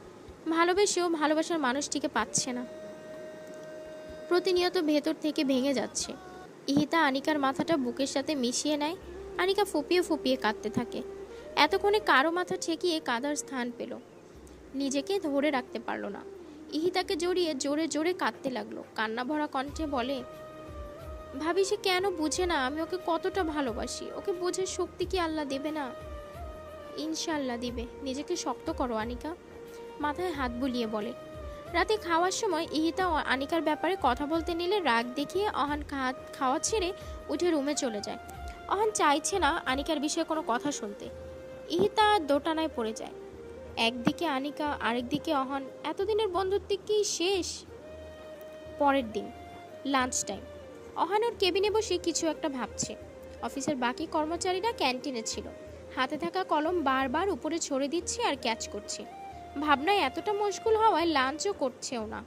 ভালোবেসেও ভালোবাসার মানুষটিকে পাচ্ছে না। প্রতিনিয়ত ভেতর থেকে ভেঙে যাচ্ছে। ইহিতা আনিকার মাথাটা বুকের সাথে মিশিয়ে নেয়। আনিকা ফুপিয়ে ফুপিয়ে কাঁদতে থাকে। এতক্ষণে কারো মাথা ঠেকিয়ে কাঁদার স্থান পেল, নিজেকে ধরে রাখতে পারল না। ইহিতাকে জড়িয়ে জোরে জোরে কাঁদতে লাগলো। কান্না ভরা কণ্ঠে বলে, ভাবি, সে কেন বুঝে না আমি ওকে কতটা ভালোবাসি? ওকে বোঝার শক্তি কি আল্লাহ দেবে না? ইনশাআল্লাহ দিবে। নিজেকে শক্ত করো আনিকা, মাথায় হাত বুলিয়ে বলে। রাতে খাওয়ার সময় ইহিতা ও আনিকার ব্যাপারে কথা বলতে নিলে রাগ দেখিয়ে অহান খাওয়া ছেড়ে উঠে রুমে চলে যায়। অহান চাইছে না আনিকার বিষয়ে কোনো কথা শুনতে। ইহিতা দোটানায় পড়ে যায়। একদিকে আনিকা, আরেকদিকে অহান। এতদিনের বন্ধুত্ব কি শেষ? পরের দিন লাঞ্চ টাইম। অহান ওর কেবিনে বসে কিছু একটা ভাবছে। অফিসের বাকি কর্মচারীরা ক্যান্টিনে ছিল। হাতে থাকা কলম বারবার উপরে ছড়ে দিচ্ছে আর ক্যাচ করছে। ভাবনায় এতটা মশগুল হওয়ায় লাঞ্চও করছেও না।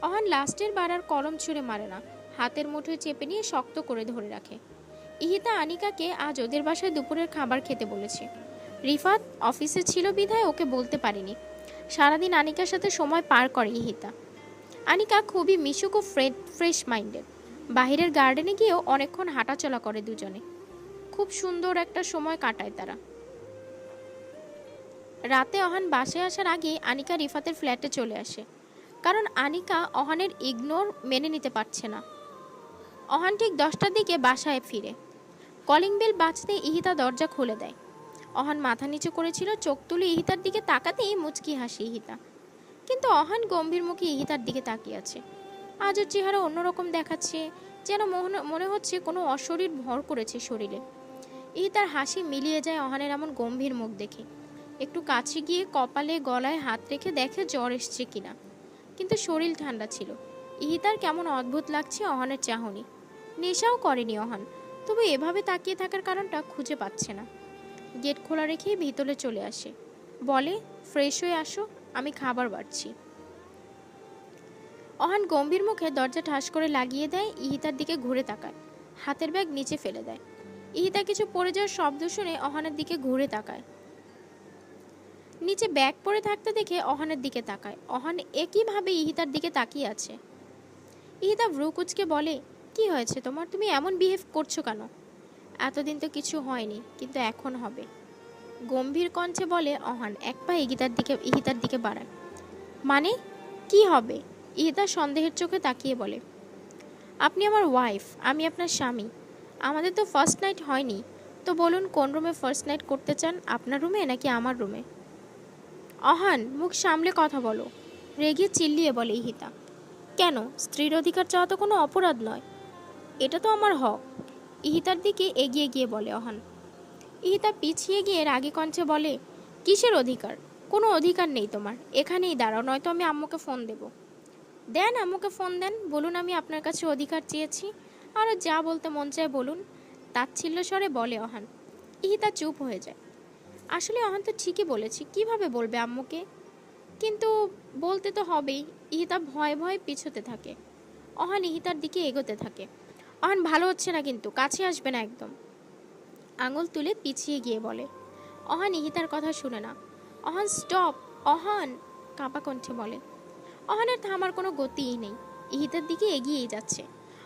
অহান লাস্টের বার আর কলম ছুঁড়ে মারে না, হাতের মুঠোয় চেপে নিয়ে শক্ত করে ধরে রাখে। ইহিতা আনিকাকে আজ ওদের বাসায় দুপুরের খাবার খেতে বলেছে। রিফাত অফিসে ছিল বিধায় ওকে বলতে পারিনি। সারাদিন আনিকার সাথে সময় পার করে ইহিতা। আনিকা খুবই মিশুক ও ফ্রেশ মাইন্ডেড। বাহিরের গার্ডেনে গিয়েও অনেকক্ষণ হাঁটাচলা করে দুজনে। খুব সুন্দর একটা সময় কাটায় তারা। রাতে অহান বাসায় আসার আগে আনিকা রিফাতের ফ্ল্যাটে চলে আসে, কারণ আনিকা অহানের ইগনোর মেনে নিতে পারছে না। অহান ঠিক 10টার দিকে বাসায় ফিরে। কলিং বেল বাজতে ইহিতা দরজা খুলে দেয়। অহান মাথা নিচু করেছিল, চোখ তুলে ইহিতার দিকে তাকাতেই মুচকি হাসি ইহিতা। কিন্তু অহান গম্ভীর মুখে ইহিতার দিকে তাকিয়ে আছে। আজ ওর চেহারা অন্যরকম দেখাচ্ছে, যেন মনে হচ্ছে কোনো অশরীর ভর করেছে শরীরে। ইহিতার হাসি মিলিয়ে যায় অহানের এমন গম্ভীর মুখ দেখে। একটু কাছে গিয়ে কপালে গলায় হাত রেখে দেখে জ্বর এসছে কিনা, কিন্তু শরীর ঠান্ডা ছিল। ইহিতার কেমন অদ্ভুত লাগছে অহানের চাহনি। নেশাও করেনি অহান, তবু এভাবে তাকিয়ে থাকার কারণটা খুঁজে পাচ্ছে না। গেট খোলা রেখে ভিতরে চলে আসে, বলে, ফ্রেশ হয়ে আসো, আমি খাবার বাড়ছি। অহান গম্ভীর মুখে দরজা ঠাস করে লাগিয়ে দেয়। ইহিতার দিকে ঘুরে তাকায়, হাতের ব্যাগ নিচে ফেলে দেয়। ইহিতা কিছু পড়ে যাওয়ার শব্দ শুনে অহানের দিকে ঘুরে তাকায়। নিচে ব্যাগ পড়ে থাকতে দেখে অহানের দিকে তাকায়। অহান একইভাবে ইহিতার দিকে তাকিয়ে আছে। ইহিতা ভ্রু কুচকে বলে, কি হয়েছে তোমার? তুমি এমন বিহেভ করছো কেন? এতদিন তো কিছু হয়নি, কিন্তু এখন হবে, গম্ভীর কণ্ঠে বলে অহান। এক পা ইহিতার দিকে বাড়ায়। মানে কি হবে? ইহিতা সন্দেহের চোখে তাকিয়ে বলে, আপনি আমার ওয়াইফ, আমি আপনার স্বামী। আমাদের তো ফার্স্ট নাইট হয়নি, তো বলুন কোন রুমে ফার্স্ট নাইট করতে চান, আপনার রুমে নাকি আমার রুমে? অহান, মুখ সামলে কথা বলো। রেগে চিল্লিয়ে বলে ইহিতা। কেন? স্ত্রীর অধিকার চাওয়া তো কোনো অপরাধ নয়, এটা তো আমার হক। ইহিতার দিকে এগিয়ে গিয়ে বলে অহান। ইহিতা পিছিয়ে গিয়ে রাগী কণ্ঠে বলে, কিসের অধিকার? কোনো অধিকার নেই তোমার, এখানেই দাঁড়াও, নয়তো আমি আম্মুকে ফোন দেব। দেন, আম্মুকে ফোন দেন, বলুন আমি আপনার কাছে অধিকার চেয়েছি, আরও যা বলতে মন চায় বলুন, তাচ্ছিল্য স্বরে বলে অহান। ইহিতা চুপ হয়ে যায়। আসলে অহান তো ঠিকই বলেছি, কিভাবে বলবে আম্মুকে? কিন্তু বলতে তো হবেই। ইহিতা ভয়ে ভয়ে পিছোতে থাকে। অহান ইহিতার দিকে এগোতে থাকে। অহান, ভালো হচ্ছে না কিন্তু, কাছে আসবে না একদম। আঙুল তুলে পিছিয়ে গিয়ে বলে। অহান ইহিতার কথা শুনে না। অহান স্টপ, অহান, কাঁপা কণ্ঠে বলে। অহানের থামার কোনো গতিই নেই, ইহিতার দিকে এগিয়েই যাচ্ছে।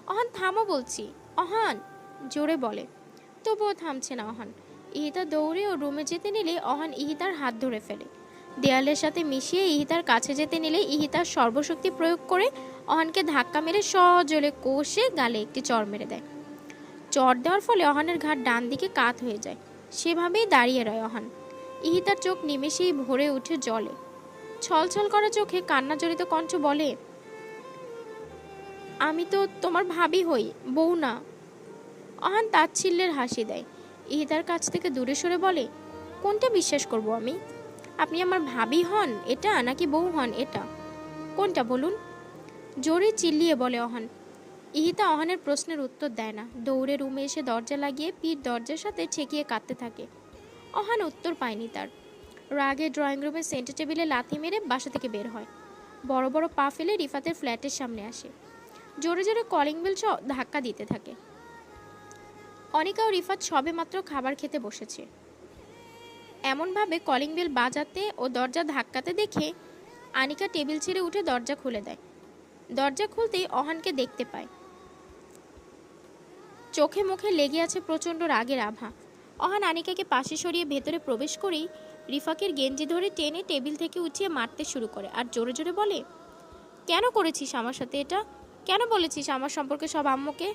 অহান থামো বলছি, অহান, জোরে বলে। তবুও থামছে না অহান। ইহিতা দৌড়ে ও রুমে যেতে নিলে অহান ইহিতার হাত ধরে ফেলে। দেয়ালের সাথে মিশিয়ে ইহিতার কাছে যেতে নিলে ইহিতার সর্বশক্তি প্রয়োগ করে অহানকে ধাক্কা মেরে সজোরে কষে গালে একটি চড় মেরে দেয়। চড় দেওয়ার ফলে অহানের ঘাট ডান দিকে কাত হয়ে যায়। সেভাবেই দাঁড়িয়ে রয় অহান। ইহিতার চোখ নিমেষেই ভরে উঠে জলে। ছলছল করা চোখে কান্না জড়িত কণ্ঠ বলে, আমি তো তোমার ভাবি হই, বউ না। অহান তাচ্ছিল্যের হাসি দেয়। ইহিতার কাছ থেকে দূরে সরে বলে, কোনটা বিশ্বাস করব আমি? আপনি আমার ভাবি হন এটা, নাকি বউ হন এটা? কোনটা বলুন? জোরে চিল্লিয়ে বলে অহান। ইহিতা অহানের প্রশ্নের উত্তর দেয় না। দৌড়ে রুমে এসে দরজা লাগিয়ে পিঠ দরজার সাথে ঠেকিয়ে কাঁদতে থাকে। অহান উত্তর পায়নি তার। রাগে ড্রয়িং রুমের সেন্টার টেবিলে লাথি মেরে বাসা থেকে বের হয়। বড় বড় পা ফেলে রিফাতের ফ্ল্যাটের সামনে আসে। জোরে জোরে কলিং বেল সহ ধাক্কা দিতে থাকে। অনিকা ও রিফাত সবে মাত্র খাবার খেতে বসেছে। এমনভাবে কলিং বেল বাজাতে ও দরজা ধাক্কাতে দেখে আনিকা টেবিল ছেড়ে উঠে দরজা খুলে দেয়। দরজা খুলতেই অহানকে দেখতে পায়। চোখে মুখে লেগে আছে প্রচণ্ড রাগের আভা। অহান আনিকাকে পাশে সরিয়ে ভেতরে প্রবেশ করেই রিফাকের গেঞ্জি ধরে টেনে টেবিল থেকে উঠিয়ে মারতে শুরু করে আর জোরে জোরে বলে, কেন করেছিস আমার সাথে এটা? কেন বলেছিস আমার সম্পর্কে সব আম্মুকে?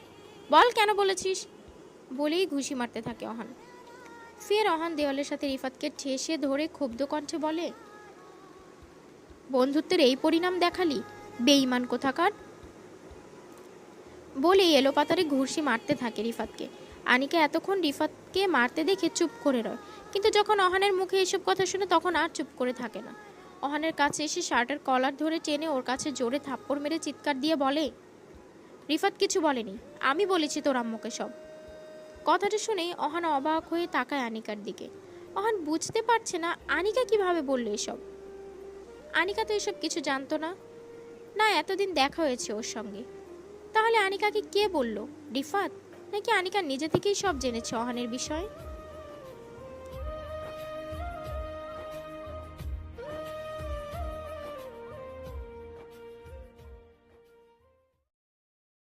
বল কেন বলেছিস? বলেই ঘুষি মারতে থাকে অহান। ফের অহান দেওয়ালের সাথে রিফাতকে ঠেসে ধরে ক্ষুব্ধ কণ্ঠে বলে, বন্ধুত্বের এই পরিণাম দেখালি, বেঈমান কোথাকার! বলেই এলোপাতাড়ি ঘুষি মারতে থাকে রিফাতকে। আনিকা এতক্ষণ রিফাতকে মারতে দেখে চুপ করে রয়, কিন্তু যখন অহানের মুখে এসব কথা শুনে তখন আর চুপ করে থাকে না। অহানের কাছে এসে শার্টের কলার ধরে টেনে ওর কাছে জোরে থাপ্পড় মেরে চিৎকার দিয়ে বলে, রিফাত কিছু বলেনি, আমি বলেছি তোর আম্মুকে সব। কথাটা শুনেই অহান অবাক হয়ে তাকায় আনিকার দিকে। অহান বুঝতে পারছে না আনিকা কিভাবে বললো এসব। আনিকা তো এসব কিছু জানতো না, না এতদিন দেখা হয়েছে ওর সঙ্গে। তাহলে আনিকাকে কে বলল? রিফাত? নাকি আনিকা নিজে থেকেই সব জেনেছে অহানের বিষয়?